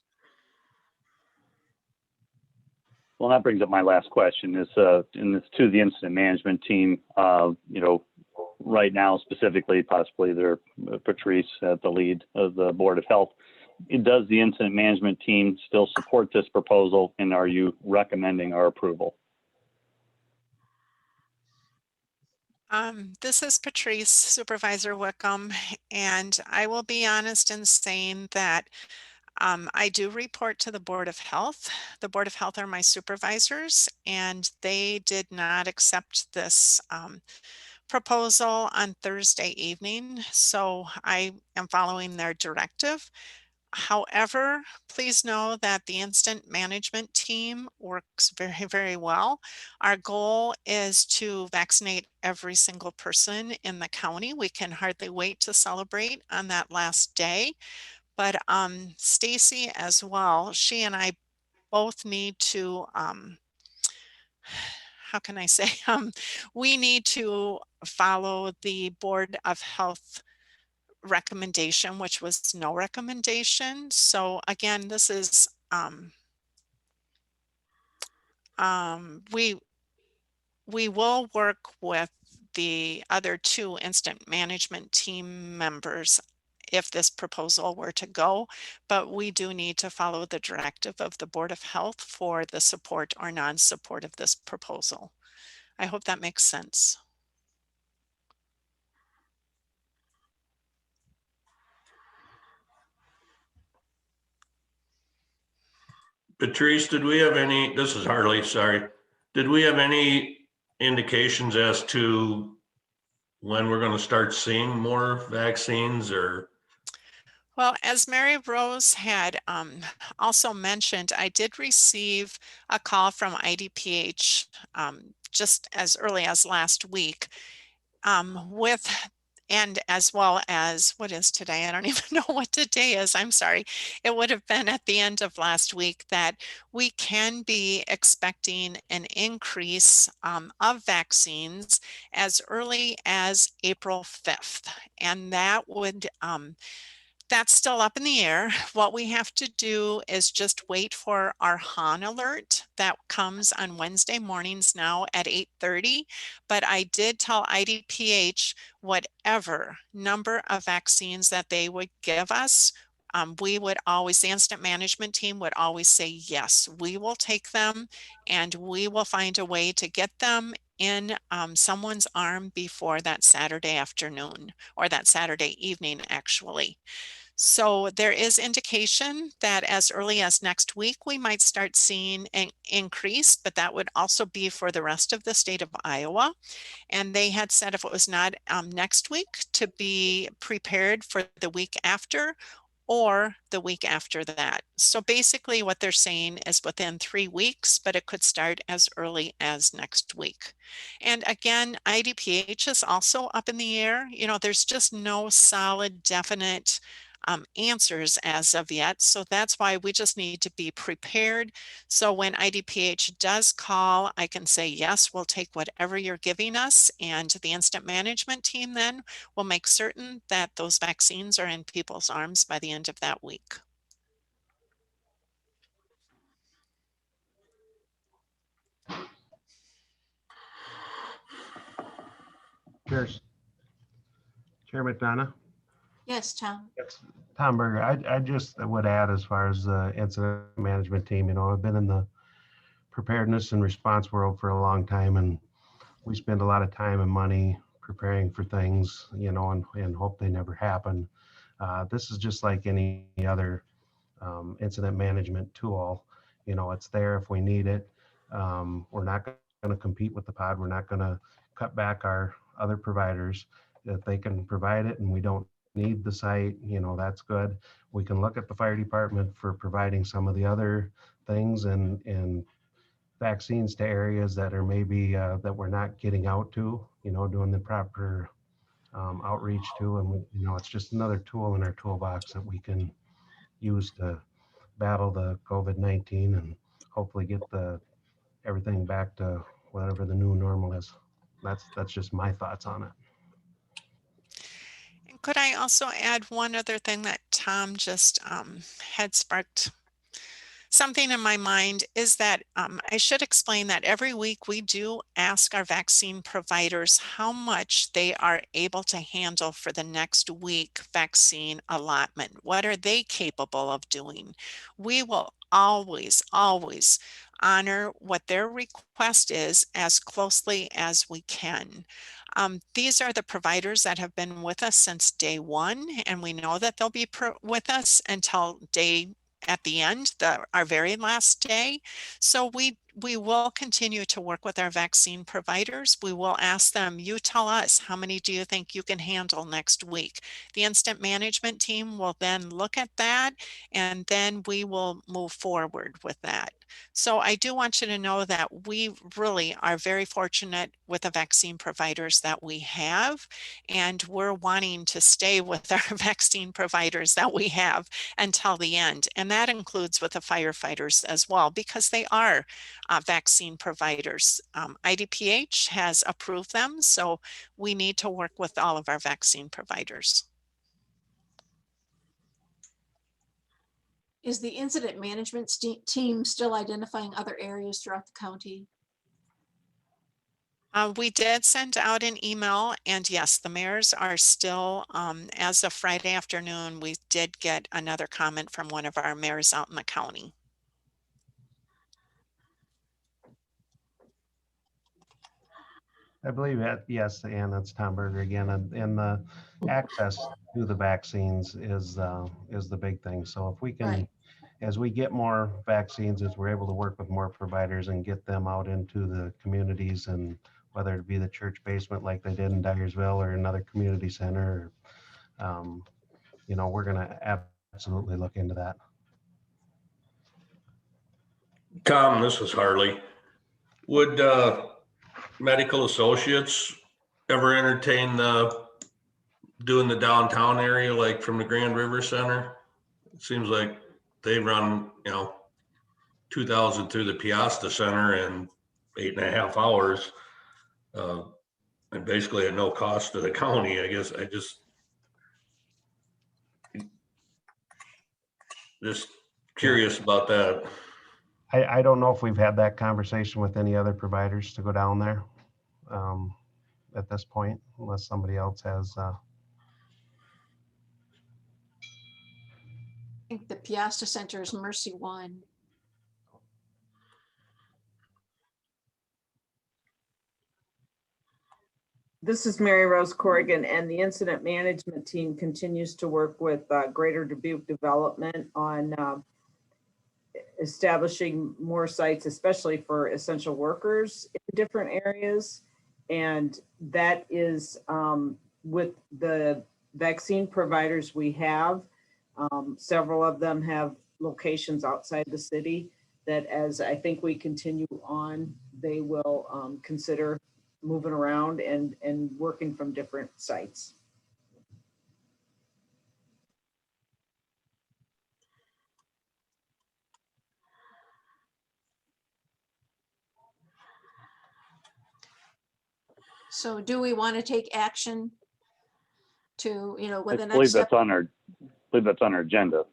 Well, that brings up my last question is, and it's to the incident management team, right now specifically, possibly they're Patrice at the lead of the Board of Health. Does the incident management team still support this proposal, and are you recommending our approval? This is Patrice, Supervisor Wickham, and I will be honest in saying that I do report to the Board of Health. The Board of Health are my supervisors, and they did not accept this proposal on Thursday evening, so I am following their directive. However, please know that the incident management team works very, very well. Our goal is to vaccinate every single person in the county. We can hardly wait to celebrate on that last day. But Stacy as well, she and I both need to, how can I say, we need to follow the Board of Health recommendation, which was no recommendation. So again, this is we will work with the other two incident management team members if this proposal were to go, but we do need to follow the directive of the Board of Health for the support or non-support of this proposal. I hope that makes sense. Patrice, did we have any, this is Harley, sorry. Did we have any indications as to when we're going to start seeing more vaccines or? Well, as Mary Rose had also mentioned, I did receive a call from IDPH just as early as last week and as well as, what is today? I don't even know what today is. I'm sorry. It would have been at the end of last week that we can be expecting an increase of vaccines as early as April 5th. And that would, that's still up in the air. What we have to do is just wait for our HAN alert that comes on Wednesday mornings now at 8:30. But I did tell IDPH whatever number of vaccines that they would give us, we would always, the incident management team would always say, yes, we will take them and we will find a way to get them in someone's arm before that Saturday afternoon or that Saturday evening, actually. So there is indication that as early as next week, we might start seeing an increase, but that would also be for the rest of the state of Iowa. And they had said if it was not next week, to be prepared for the week after or the week after that. So basically what they're saying is within 3 weeks, but it could start as early as next week. And again, IDPH is also up in the air. You know, there's just no solid, definite answers as of yet. So that's why we just need to be prepared. So when IDPH does call, I can say, yes, we'll take whatever you're giving us. And the incident management team then will make certain that those vaccines are in people's arms by the end of that week. Cheers. Chair McDonough. Yes, Tom. Yes. Tom Berger, I just would add as far as the incident management team, you know, I've been in the preparedness and response world for a long time, and we spend a lot of time and money preparing for things, you know, and hope they never happen. This is just like any other incident management tool. You know, it's there if we need it. We're not going to compete with the pod. We're not going to cut back our other providers. If they can provide it and we don't need the site, you know, that's good. We can look at the fire department for providing some of the other things and vaccines to areas that are maybe that we're not getting out to, you know, doing the proper outreach to. And, you know, it's just another tool in our toolbox that we can use to battle the COVID-19 and hopefully get everything back to whatever the new normal is. That's just my thoughts on it. And could I also add one other thing that Tom just had sparked something in my mind is that I should explain that every week we do ask our vaccine providers how much they are able to handle for the next week vaccine allotment. What are they capable of doing? We will always, always honor what their request is as closely as we can. These are the providers that have been with us since day one, and we know that they'll be with us until at the end, our very last day. So we will continue to work with our vaccine providers. We will ask them, you tell us, how many do you think you can handle next week? The incident management team will then look at that, and then we will move forward with that. So I do want you to know that we really are very fortunate with the vaccine providers that we have, and we're wanting to stay with our vaccine providers that we have until the end. And that includes with the firefighters as well, because they are vaccine providers. IDPH has approved them, so we need to work with all of our vaccine providers. Is the incident management team still identifying other areas throughout the county? We did send out an email, and yes, the mayors are still, as of Friday afternoon, we did get another comment from one of our mayors out in the county. I believe that, yes, and that's Tom Berger again, and the access to the vaccines is the big thing. So if we can, Right. as we get more vaccines, as we're able to work with more providers and get them out into the communities, and whether it be the church basement like they did in Dyersville or another community center, we're gonna absolutely look into that. Tom, this is Harley. Would medical associates ever entertain doing the downtown area, like from the Grand River Center? It seems like they run, 2,000 through the Piasta Center in 8.5 hours. And basically at no cost to the county. I guess just curious about that. I don't know if we've had that conversation with any other providers to go down there at this point, unless somebody else has. I think the Piasta Center is Mercy One. This is Mary Rose Corrigan, and the incident management team continues to work with Greater Dubuque Development on establishing more sites, especially for essential workers in different areas. And that is with the vaccine providers we have. Several of them have locations outside the city that, as I think we continue on, they will consider moving around and working from different sites. So do we want to take action to, with I the believe next step? that's on our agenda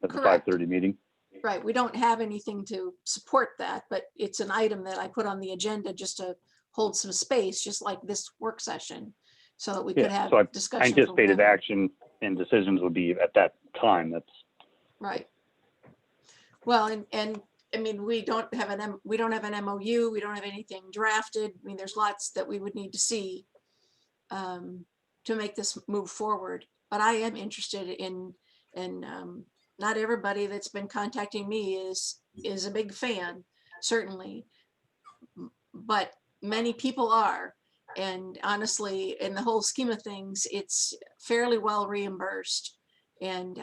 at the Correct. 5:30 meeting. Right, we don't have anything to support that, but it's an item that I put on the agenda just to hold some space, just like this work session, so that we could have So I discussion. for anticipated whatever. action and decisions would be at that time. That's Right. Well, and I mean, we don't have an MOU, we don't have anything drafted. I mean, there's lots that we would need to see to make this move forward. But I am interested in not everybody that's been contacting me is a big fan, certainly, but many people are. And honestly, in the whole scheme of things, it's fairly well reimbursed, and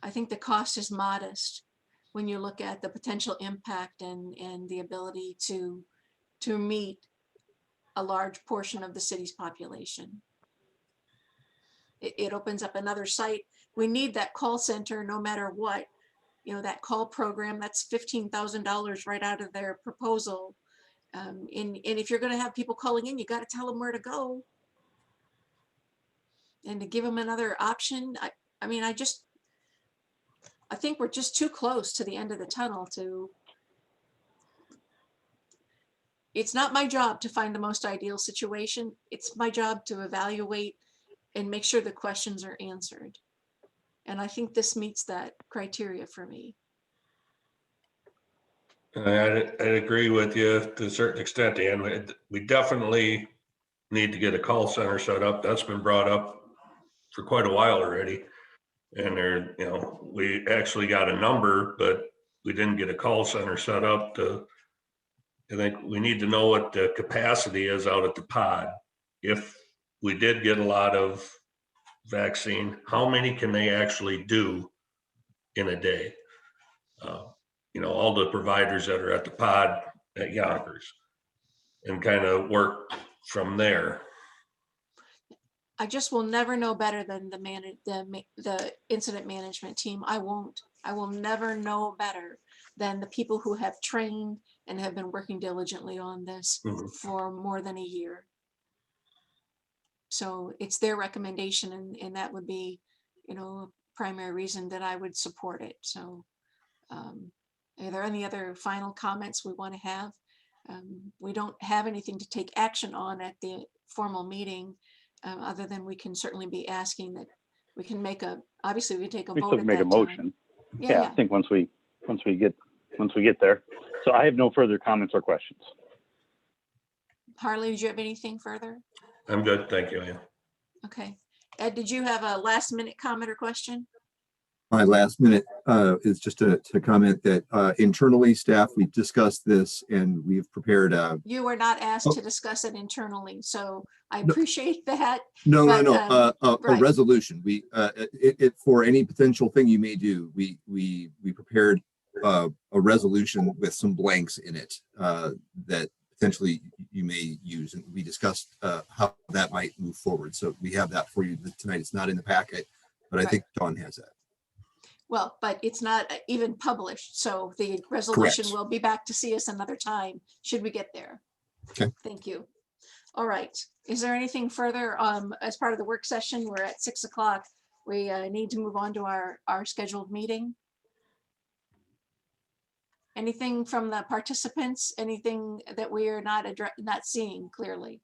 I think the cost is modest when you look at the potential impact and the ability to meet a large portion of the city's population. It opens up another site. We need that call center no matter what. That call program, that's $15,000 right out of their proposal. And if you're going to have people calling in, you got to tell them where to go. And to give them another option, I think we're just too close to the end of the tunnel it's not my job to find the most ideal situation. It's my job to evaluate and make sure the questions are answered. And I think this meets that criteria for me. I agree with you to a certain extent, Ann. We definitely need to get a call center set up. That's been brought up for quite a while already. And we actually got a number, but we didn't get a call center set up. I think we need to know what the capacity is out at the pod. If we did get a lot of vaccine, how many can they actually do in a day? All the providers that are at the pod at Yonkers, and kind of work from there. I just will never know better than the incident management team. I will never know better than the people who have trained and have been working diligently on this for more than a year. So it's their recommendation, and that would be, a primary reason that I would support it. So Are there any other final comments we want to have? We don't have anything to take action on at the formal meeting, other than we can certainly be asking that we can make a, obviously we take a We vote still at make a that time. motion. Yeah, Yeah, yeah. I think once we get there. So I have no further comments or questions. Harley, did you have anything further? I'm good, thank you, Ann. Okay. Ed, did you have a last minute comment or question? My last minute is just to comment that internally, staff, we discussed this and we've prepared a. You were not asked Oh. to discuss it internally, so I No. appreciate that. No, but, a right. resolution. We it for any potential thing you may do. We prepared a resolution with some blanks in it that potentially you may use, and we discussed how that might move forward. So we have that for you tonight. It's not in the packet, but I think Dawn has that. Well, but it's not even published, so the resolution Correct. will be back to see us another time, should we get there. Okay. Thank you. All right. Is there anything further as part of the work session? We're at 6 o'clock. We need to move on to our scheduled meeting. Anything from the participants? Anything that we are not seeing clearly?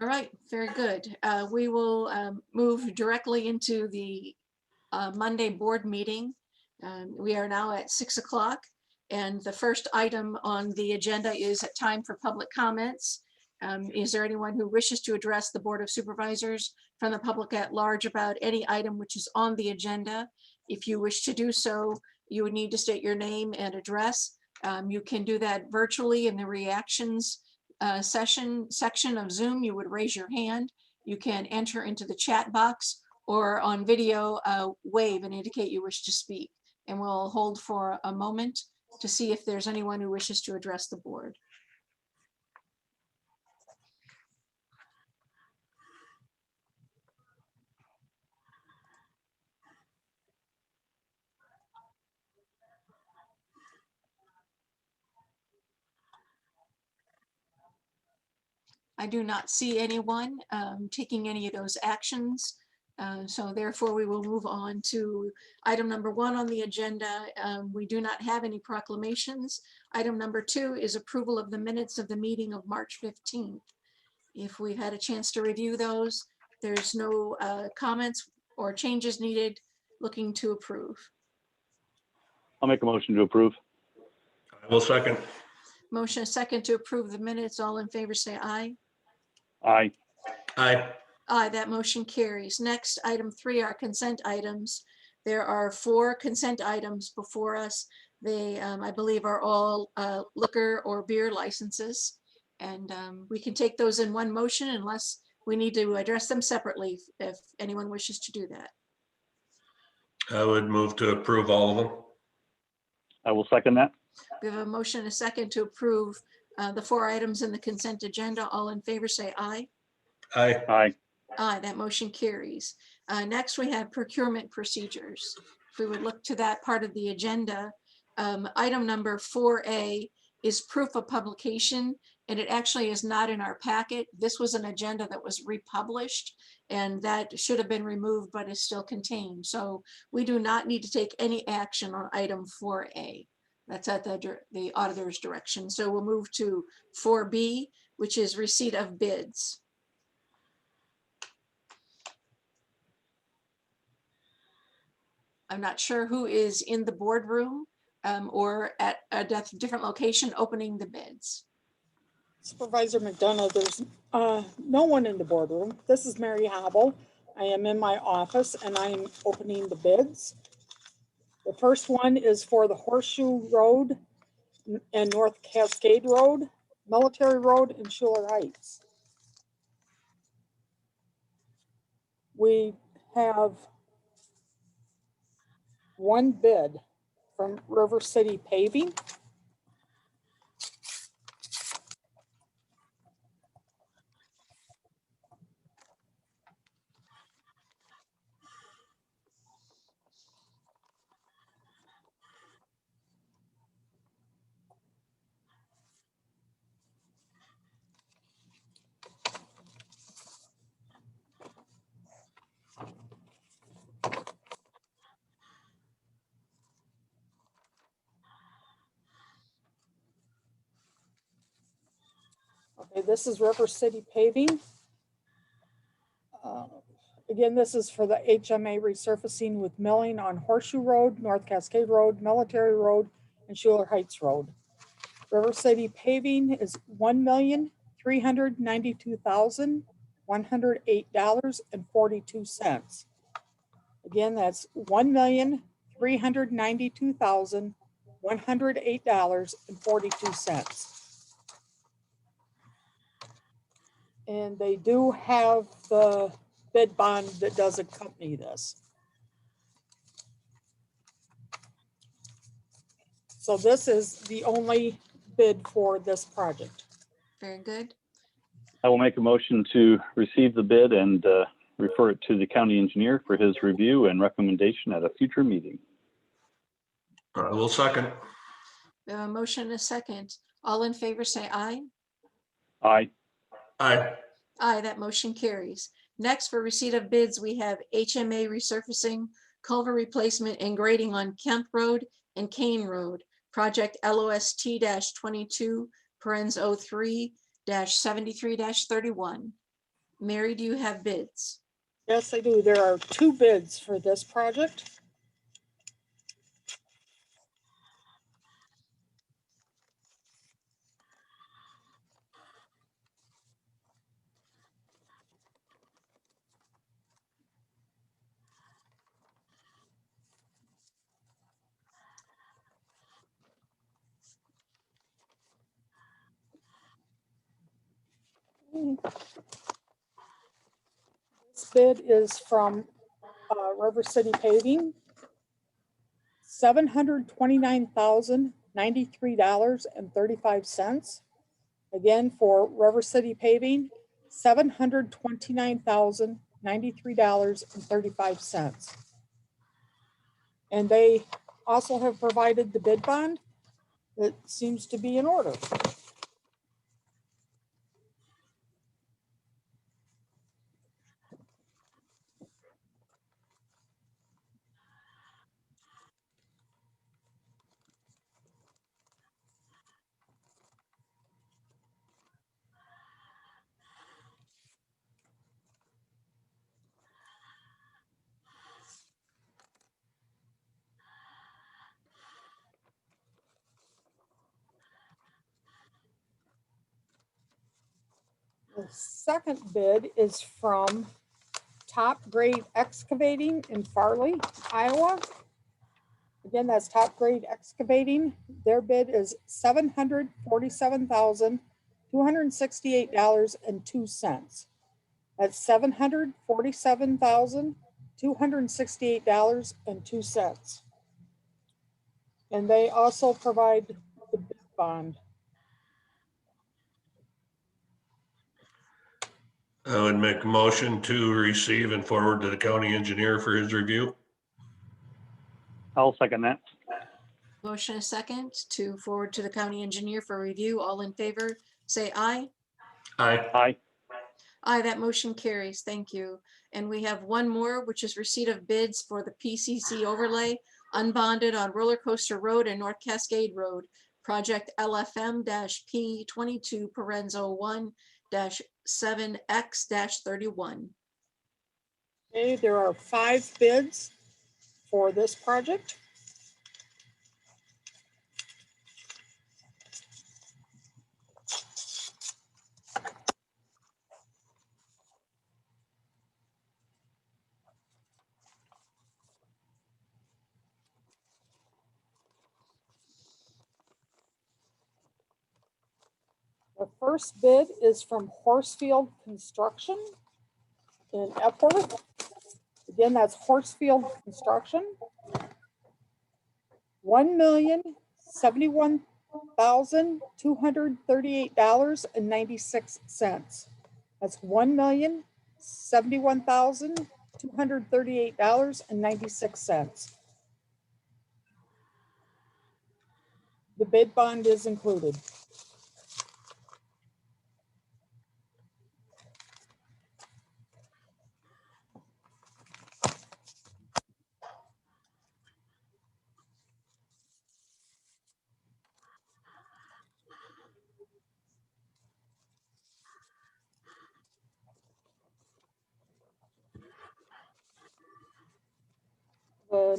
All right, very good. We will move directly into the Monday board meeting. We are now at 6 o'clock, and the first item on the agenda is a time for public comments. Is there anyone who wishes to address the Board of Supervisors from the public at large about any item which is on the agenda? If you wish to do so, you would need to state your name and address. You can do that virtually in the reactions section of Zoom. You would raise your hand. You can enter into the chat box, or on video, wave and indicate you wish to speak. And we'll hold for a moment to see if there's anyone who wishes to address the board. I do not see anyone taking any of those actions. So therefore, we will move on to item number 1 on the agenda. We do not have any proclamations. Item number 2 is approval of the minutes of the meeting of March 15th. If we've had a chance to review those, there's no comments or changes needed. Looking to approve. I'll make a motion to approve. I will second. Motion a second to approve the minutes. All in favor say aye. Aye. Aye. Aye, that motion carries. Next, item 3 are consent items. There are 4 consent items before us. They, I believe, are all liquor or beer licenses. And we can take those in one motion unless we need to address them separately if anyone wishes to do that. I would move to approve all of them. I will second that. We have a motion and a second to approve the 4 items in the consent agenda. All in favor say aye. Aye. Aye. Aye, that motion carries. Next, we have procurement procedures. If we would look to that part of the agenda, item number 4A is proof of publication, and it actually is not in our packet. This was an agenda that was republished, and that should have been removed, but is still contained. So we do not need to take any action on item 4A. That's at the auditor's direction. So we'll move to 4B, which is receipt of bids. I'm not sure who is in the boardroom or at a different location opening the bids. Supervisor McDonough, there's no one in the boardroom. This is Mary Hobble. I am in my office and I am opening the bids. The first one is for the Horseshoe Road and North Cascade Road, Military Road, and Schuler Heights. We have one bid from River City Paving. Okay, this is River City Paving. Again, this is for the HMA resurfacing with milling on Horseshoe Road, North Cascade Road, Military Road, and Schuler Heights Road. River City Paving is $1,392,108.42. Again, that's $1,392,108.42. And they do have the bid bond that does accompany this. So this is the only bid for this project. Very good. I will make a motion to receive the bid and refer it to the county engineer for his review and recommendation at a future meeting. I will second. We have a motion and a second. All in favor, say aye. Aye. Aye. Aye, that motion carries. Next, for receipt of bids, we have HMA resurfacing, culvert replacement and grading on Kemp Road and Kane Road. Project LOST-22, parens 03-73-31. Mary, do you have bids? Yes, I do. There are two bids for this project. This bid is from River City Paving, $729,093.35. Again, for River City Paving, $729,093.35. And they also have provided the bid bond that seems to be in order. The second bid is from Top Grade Excavating in Farley, Iowa. Again, that's Top Grade Excavating. Their bid is $747,268.02. That's $747,268.02. And they also provide the bid bond. I would make a motion to receive and forward to the county engineer for his review. I'll second that. Motion and a second to forward to the county engineer for review. All in favor, say aye. Aye. Aye. Aye, that motion carries. Thank you. And we have one more, which is receipt of bids for the PCC overlay unbonded on Roller Coaster Road and North Cascade Road. Project LFM-P22, parens 01-7X-31. Okay, there are 5 bids for this project. The first bid is from Horsefield Construction in Epworth. Again, that's Horsefield Construction. $1,071,238.96. That's $1,071,238.96. The bid bond is included.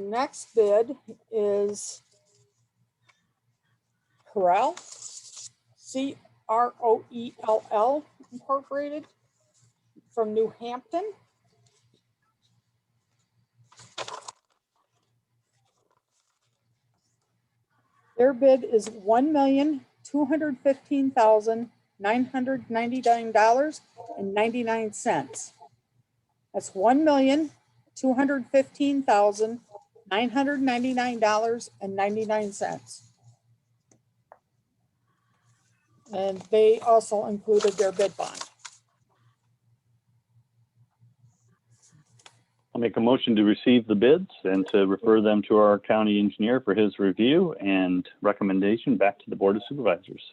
next bid is Corral, Croell Incorporated from New Hampton. Their bid is $1,215,999.99. That's $1,215,999.99. And they also included their bid bond. I'll make a motion to receive the bids and to refer them to our county engineer for his review and recommendation back to the Board of Supervisors.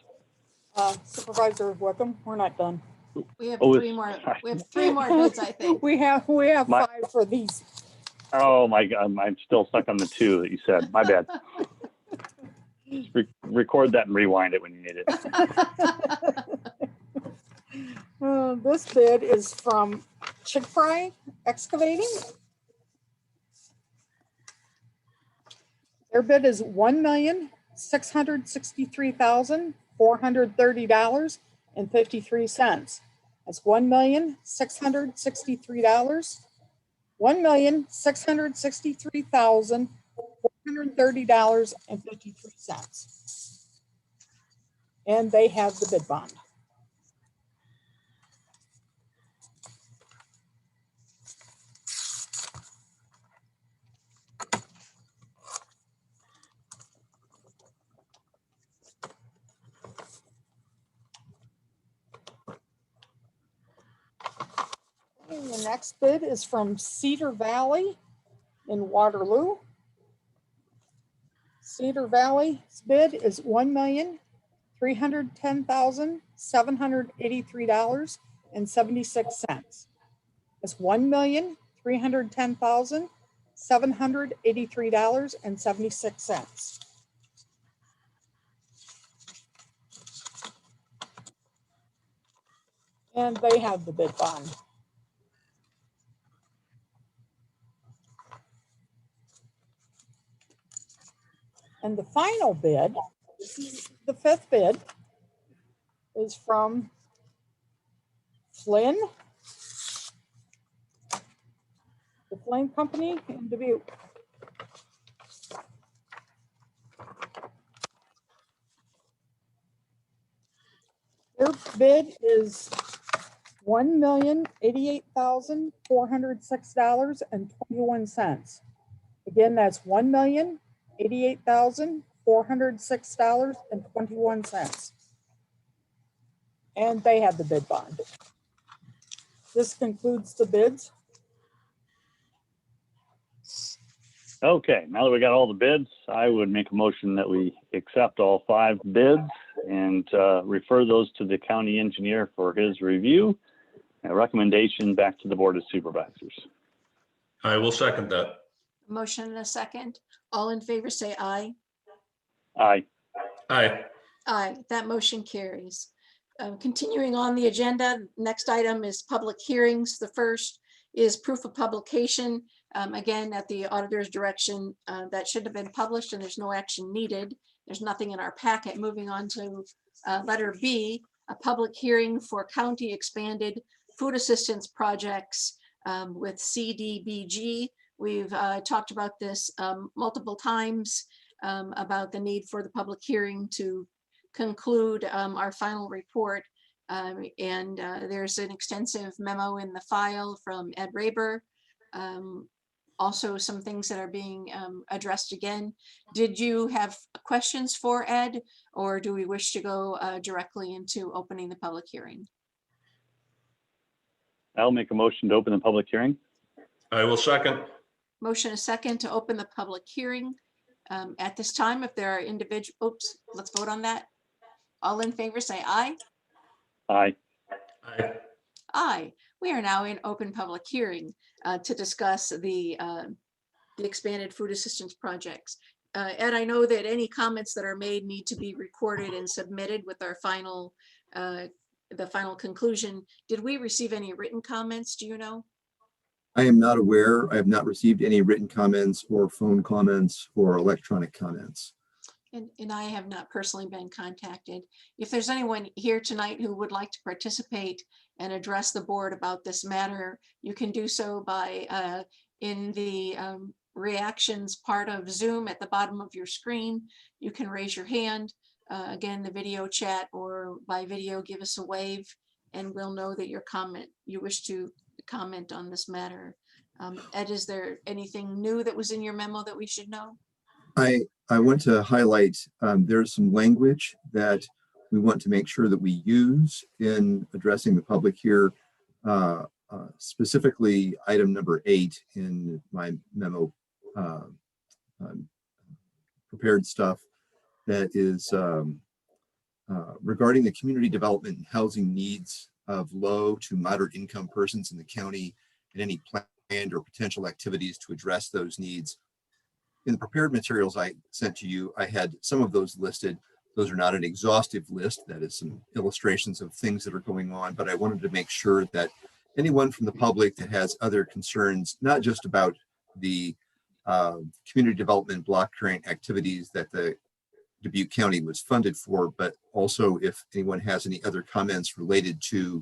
Supervisor Wickham, we're not done. We have Oh, three more. We have three more bids, I think. We have My- 5 for these. Oh my God, I'm still stuck on the 2 that you said. My bad. Just record that and rewind it when you need it. This bid is from Chick-fil-A Excavating. Their bid is $1,663,430.53. That's $1,663,430.53. And they have the bid bond. And the next bid is from Cedar Valley in Waterloo. Cedar Valley's bid is $1,310,783.76. That's $1,310,783.76. And they have the bid bond. And the final bid, the 5th bid, is from Flynn, the Flynn Company in Dubuque. Their bid is $1,088,406.21. Again, that's $1,088,406.21. And they have the bid bond. This concludes the bids. Okay, now that we got all the bids, I would make a motion that we accept all 5 bids and refer those to the county engineer for his review and recommendation back to the Board of Supervisors. I will second that. Motion and a second. All in favor, say aye. Aye. Aye. Aye, that motion carries. Continuing on the agenda, next item is public hearings. The first is proof of publication. Again, at the auditor's direction, that should have been published and there's no action needed. There's nothing in our packet. Moving on to letter B, a public hearing for county expanded food assistance projects with CDBG. We've talked about this multiple times about the need for the public hearing to conclude our final report. There's an extensive memo in the file from Ed Raber. Also some things that are being addressed again. Did you have questions for Ed, or do we wish to go directly into opening the public hearing? I'll make a motion to open the public hearing. I will second. Motion a second to open the public hearing. At this time, if there are let's vote on that. All in favor, say aye. Aye. Aye. Aye. We are now in open public hearing to discuss the expanded food assistance projects. Ed, I know that any comments that are made need to be recorded and submitted with our final, the final conclusion. Did we receive any written comments? Do you know? I am not aware. I have not received any written comments or phone comments or electronic comments. And I have not personally been contacted. If there's anyone here tonight who would like to participate and address the board about this matter, you can do so by in the reactions part of Zoom at the bottom of your screen. You can raise your hand. Again, the video chat, or by video, give us a wave, and we'll know that you wish to comment on this matter. Ed, is there anything new that was in your memo that we should know? I want to highlight there's some language that we want to make sure that we use in addressing the public here, specifically item number 8 in my memo prepared stuff, that is regarding the community development and housing needs of low to moderate income persons in the county and any planned or potential activities to address those needs. In the prepared materials I sent to you, I had some of those listed. Those are not an exhaustive list. That is some illustrations of things that are going on, but I wanted to make sure that anyone from the public that has other concerns, not just about the community development block grant activities that the Dubuque County was funded for, but also if anyone has any other comments related to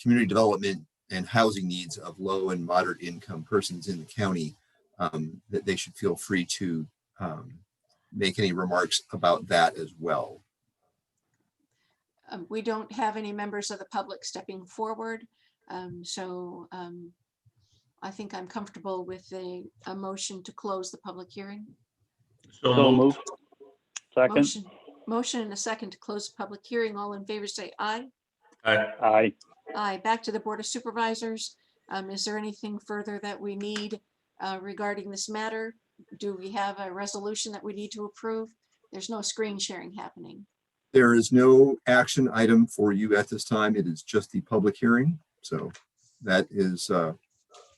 community development and housing needs of low and moderate income persons in the county, that they should feel free to make any remarks about that as well. We don't have any members of the public stepping forward. So I think I'm comfortable with a motion to close the public hearing. So moved. Second. Motion and a second to close the public hearing. All in favor say aye. Aye. Aye. Aye. Back to the Board of Supervisors. Is there anything further that we need regarding this matter? Do we have a resolution that we need to approve? There's no screen sharing happening. There is no action item for you at this time. It is just the public hearing. So that is, you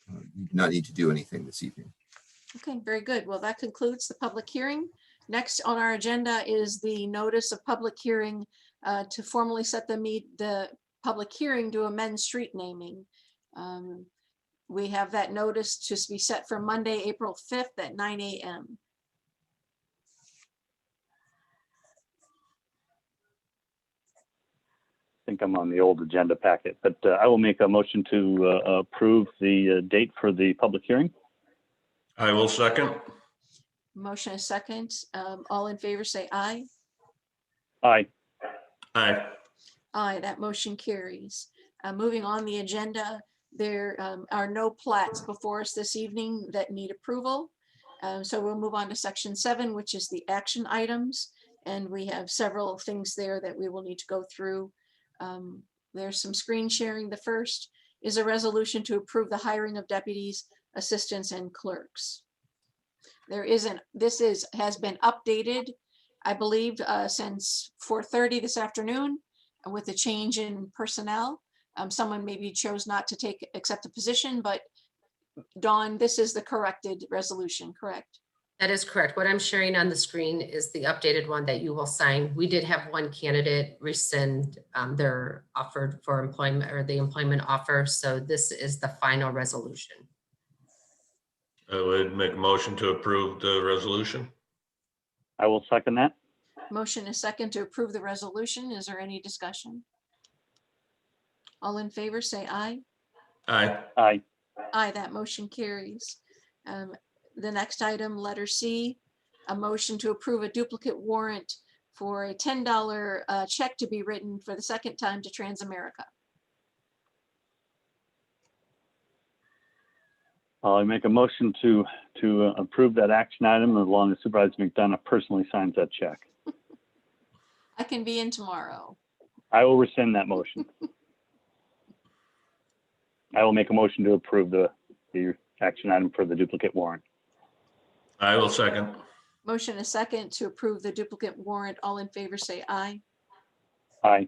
do not need to do anything this evening. Okay, very good. Well, that concludes the public hearing. Next on our agenda is the notice of public hearing to formally set the public hearing to amend street naming. We have that notice to be set for Monday, April 5th at 9 a.m. I think I'm on the old agenda packet, but I will make a motion to approve the date for the public hearing. I will second. Motion is second. All in favor say aye. Aye. Aye. Aye, that motion carries. Moving on the agenda, there are no plats before us this evening that need approval. So we'll move on to section 7, which is the action items. And we have several things there that we will need to go through. There's some screen sharing. The first is a resolution to approve the hiring of deputies, assistants, and clerks. Has been updated, I believe, since 4:30 this afternoon with a change in personnel. Someone maybe chose not to accept the position, but Dawn, this is the corrected resolution, correct? That is correct. What I'm sharing on the screen is the updated one that you will sign. We did have one candidate rescind their offer for employment, or the employment offer. So this is the final resolution. I would make a motion to approve the resolution. I will second that. Motion is second to approve the resolution. Is there any discussion? All in favor say aye. Aye. Aye. Aye, that motion carries. The next item, letter C, a motion to approve a duplicate warrant for a $10 check to be written for the second time to Transamerica. I'll make a motion to approve that action item as long as Supervisor McDonough personally signs that check. I can be in tomorrow. I will rescind that motion. I will make a motion to approve the action item for the duplicate warrant. I will second. Motion is second to approve the duplicate warrant. All in favor say aye. Aye.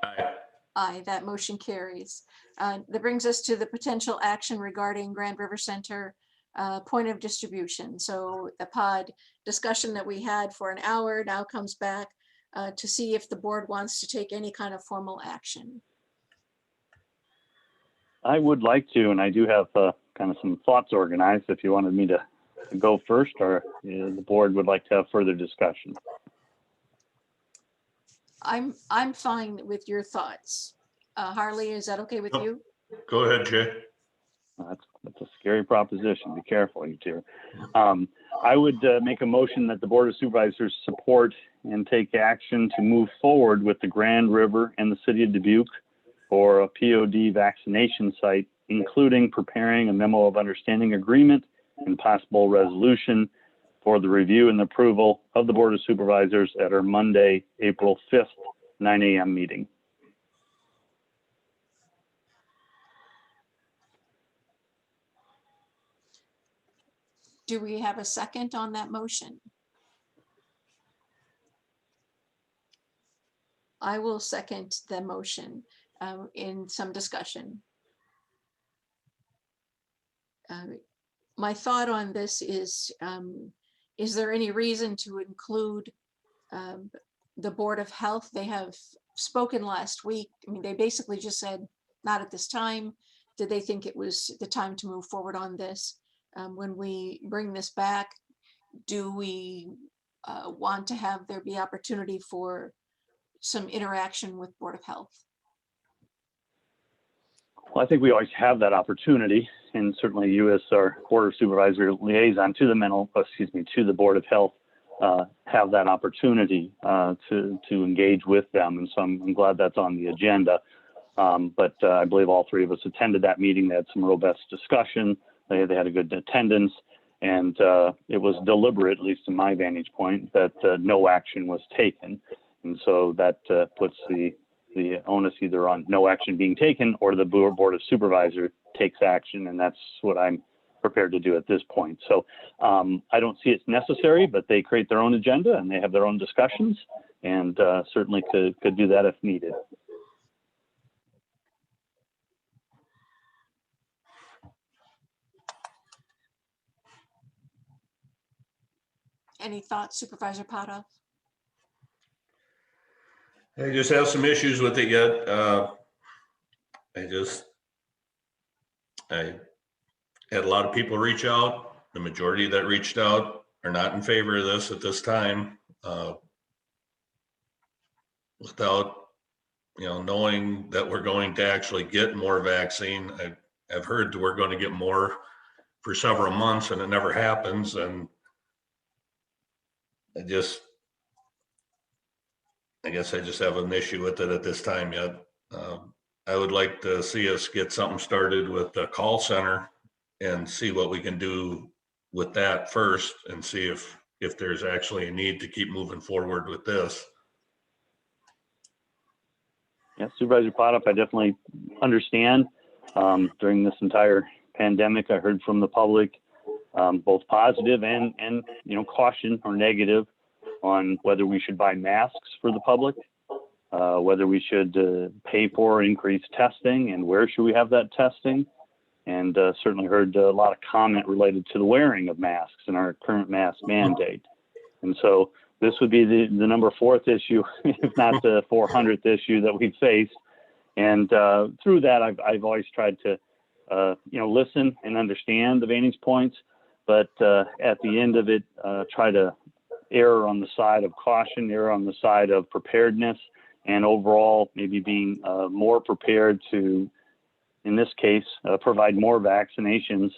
Aye. Aye, that motion carries. That brings us to the potential action regarding Grand River Center point of distribution. So the pod discussion that we had for an hour now comes back to see if the board wants to take any kind of formal action. I would like to, and I do have kind of some thoughts organized if you wanted me to go first, or the board would like to have further discussion. I'm fine with your thoughts. Harley, is that okay with Oh. you? Go ahead, Jay. That's a scary proposition. Be careful, you two. I would make a motion that the Board of Supervisors support and take action to move forward with the Grand River and the City of Dubuque for a POD vaccination site, including preparing a memo of understanding agreement and possible resolution for the review and approval of the Board of Supervisors at our Monday, April 5th, 9 a.m. meeting. Do we have a second on that motion? I will second the motion in some discussion. My thought on this is there any reason to include the Board of Health? They have spoken last week. I mean, they basically just said, not at this time. Did they think it was the time to move forward on this? When we bring this back, do we want to have there be opportunity for some interaction with Board of Health? Well, I think we always have that opportunity, and certainly you as our Board of Supervisor liaison to the Board of Health have that opportunity to engage with them. And so I'm glad that's on the agenda. But I believe all three of us attended that meeting. They had some robust discussion. They had a good attendance, and it was deliberate, at least in my vantage point, that no action was taken. And so that puts the onus either on no action being taken or the Board of Supervisors takes action. And that's what I'm prepared to do at this point. So I don't see it's necessary, but they create their own agenda and they have their own discussions, and certainly could do that if needed. Any thoughts, Supervisor Pada? I just have some issues with it yet. I had a lot of people reach out. The majority that reached out are not in favor of this at this time. Without, knowing that we're going to actually get more vaccine. I've heard that we're going to get more for several months and it never happens. And I guess I just have an issue with it at this time yet. I would like to see us get something started with the call center and see what we can do with that first, and see if there's actually a need to keep moving forward with this. Yeah, Supervisor Potoff, I definitely understand. During this entire pandemic, I heard from the public both positive and caution or negative on whether we should buy masks for the public, whether we should pay for increased testing, and where should we have that testing. And certainly heard a lot of comment related to the wearing of masks and our current mask mandate. And so this would be the number 4th issue, if not the 400th issue that we've faced. And through that, I've always tried to, listen and understand the vantage points, but at the end of it, try to err on the side of caution, err on the side of preparedness, and overall maybe being more prepared to, in this case, provide more vaccinations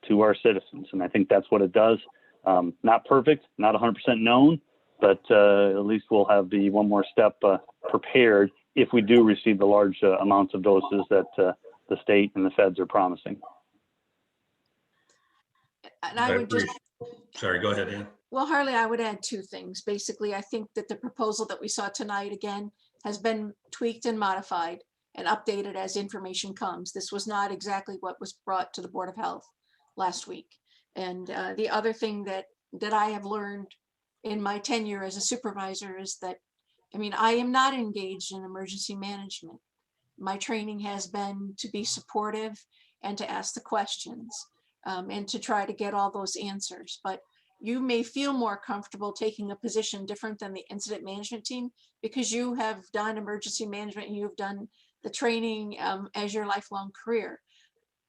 to our citizens. And I think that's what it does. Not perfect, not 100% known, but at least we'll have the one more step prepared if we do receive the large amounts of doses that the state and the feds are promising. And I would just, sorry, go ahead, Ann. well, Harley, I would add 2 things. Basically, I think that the proposal that we saw tonight, again, has been tweaked and modified and updated as information comes. This was not exactly what was brought to the Board of Health last week. And the other thing that I have learned in my tenure as a supervisor is that, I am not engaged in emergency management. My training has been to be supportive and to ask the questions and to try to get all those answers. But you may feel more comfortable taking a position different than the incident management team because you have done emergency management and you've done the training as your lifelong career.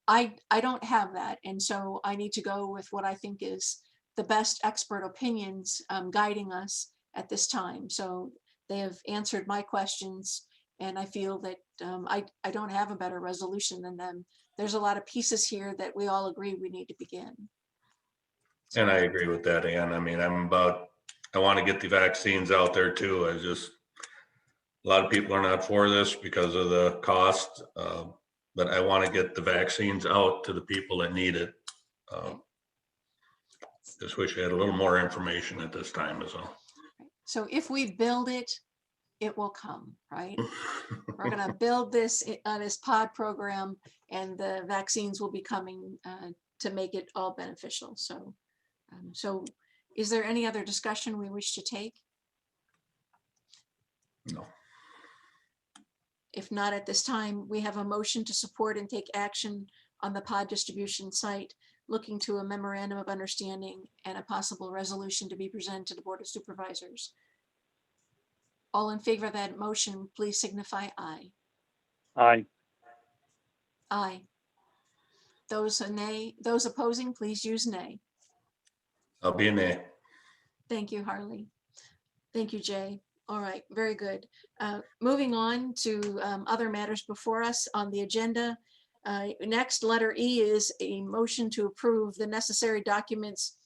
I don't have that. And so I need to go with what I think is the best expert opinions guiding us at this time. So they have answered my questions, and I feel that I don't have a better resolution than them. There's a lot of pieces here that we all agree we need to begin. And I agree with that, Ann. I mean, I want to get the vaccines out there too. A lot of people are not for this because of the cost, but I want to get the vaccines out to the people that need it. Just wish I had a little more information at this time as well. So if we build it, it will come, right? We're going to build this pod program, and the vaccines will be coming to make it all beneficial. So, is there any other discussion we wish to take? No. If not at this time, we have a motion to support and take action on the pod distribution site, looking to a memorandum of understanding and a possible resolution to be presented to the Board of Supervisors. All in favor of that motion, please signify aye. Aye. Aye. Those nay, those opposing, please use nay. I'll be in there. Thank you, Harley. Thank you, Jay. All right, very good. Moving on to other matters before us on the agenda. Next, letter E is a motion to approve the necessary documents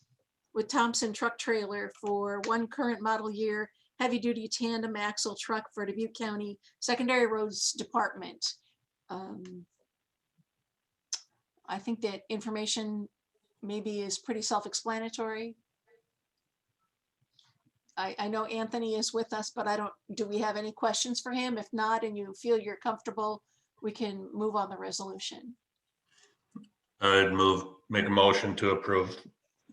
with Thompson truck trailer for one current model year heavy-duty tandem axle truck for Dubuque County Secondary Roads Department. I think that information maybe is pretty self-explanatory. I know Anthony is with us, but do we have any questions for him? If not, and you feel you're comfortable, we can move on the resolution. I'd make a motion to approve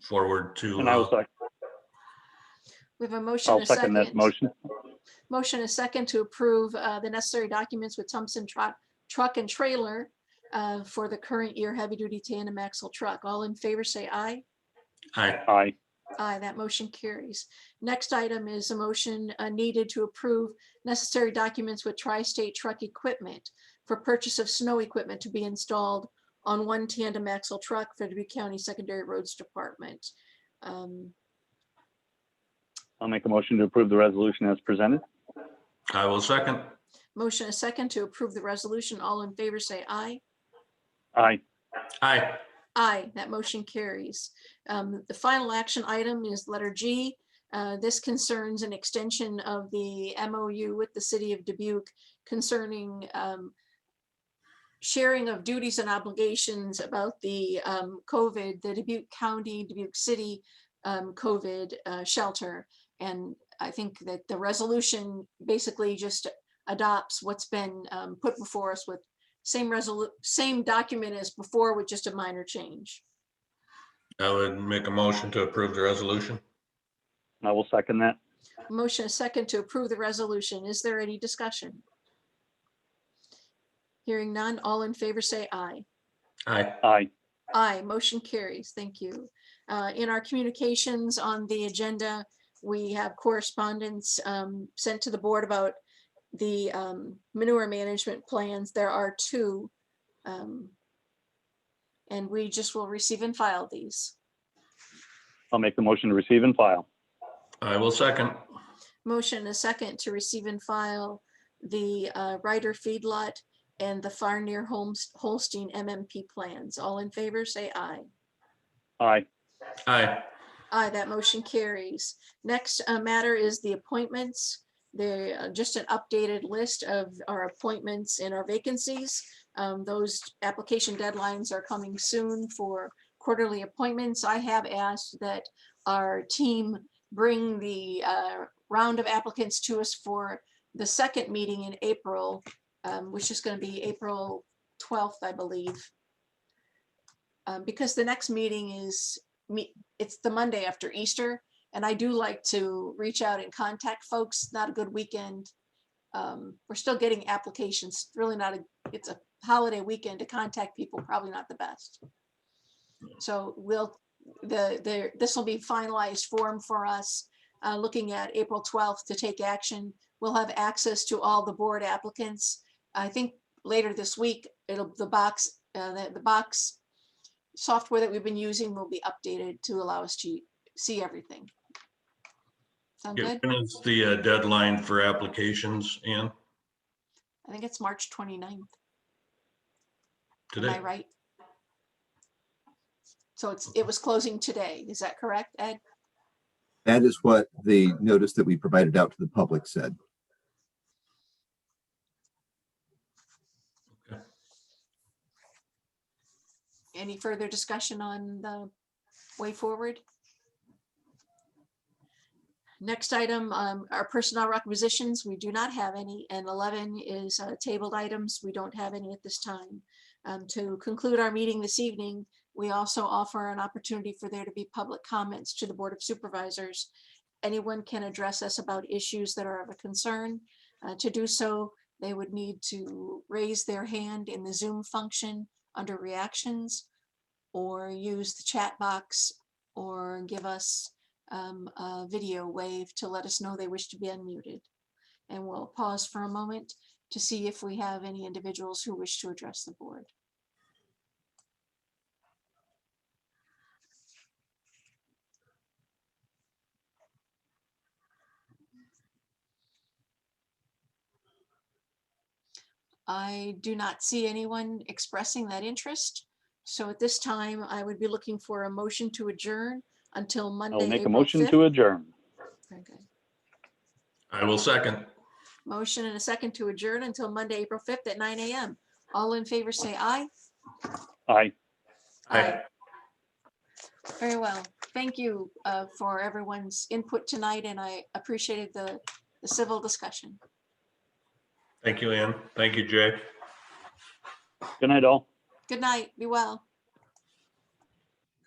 forward to. And I will second. We have a motion. I'll second that motion. Motion a second to approve the necessary documents with Thompson truck and trailer for the current year heavy-duty tandem axle truck. All in favor, say aye. Aye. Aye. Aye, that motion carries. Next item is a motion needed to approve necessary documents with Tri-State Truck Equipment for purchase of snow equipment to be installed on one tandem axle truck for the Dubuque County Secondary Roads Department. I'll make a motion to approve the resolution as presented. I will second. Motion a second to approve the resolution. All in favor, say aye. Aye. Aye. Aye, that motion carries. The final action item is letter G. This concerns an extension of the MOU with the city of Dubuque concerning sharing of duties and obligations about the COVID, the Dubuque County, Dubuque City COVID shelter. And I think that the resolution basically just adopts what's been put before us with same document as before with just a minor change. I would make a motion to approve the resolution. I will second that. Motion a second to approve the resolution. Is there any discussion? Hearing none, all in favor say aye. Aye. Aye. Aye, motion carries. Thank you. In our communications on the agenda, we have correspondence sent to the board about the manure management plans. There are two, and we just will receive and file these. I'll make the motion to receive and file. I will second. Motion a second to receive and file the Ryder feedlot and the Far Near Holstein MMP plans. All in favor, say aye. Aye. Aye. Aye, that motion carries. Next matter is the appointments. They're just an updated list of our appointments and our vacancies. Those application deadlines are coming soon for quarterly appointments. I have asked that our team bring the round of applicants to us for the second meeting in April, which is going to be April 12th, I believe. Because the next meeting is, it's the Monday after Easter. And I do like to reach out and contact folks. Not a good weekend. We're still getting applications. Really not it's a holiday weekend to contact people, probably not the best. So this will be finalized form for us, looking at April 12th to take action. We'll have access to all the board applicants. I think later this week, the box the box software that we've been using will be updated to allow us to see everything. Sound good? When is the deadline for applications, Ann? I think it's March 29th. Am Today? I right? So it was closing today. Is that correct, Ed? That is what the notice that we provided out to the public said. Any further discussion on the way forward? Next item, our personnel requisitions, we do not have any, and 11 is tabled items. We don't have any at this time. To conclude our meeting this evening, we also offer an opportunity for there to be public comments to the Board of Supervisors. Anyone can address us about issues that are of a concern. To do so, they would need to raise their hand in the Zoom function under reactions, or use the chat box, or give us a video wave to let us know they wish to be unmuted. And we'll pause for a moment to see if we have any individuals who wish to address the board. I do not see anyone expressing that interest. So at this time, I would be looking for a motion to adjourn until Monday, I'll make a April motion 5th. to adjourn. Very good. I will second. Motion and a second to adjourn until Monday, April 5th at 9 a.m. All in favor say aye. Aye. Aye. Very well. Thank you for everyone's input tonight, and I appreciated the civil discussion. Thank you, Ann. Thank you, Jay. Good night, all. Good night. Be well.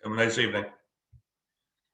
Have a nice evening.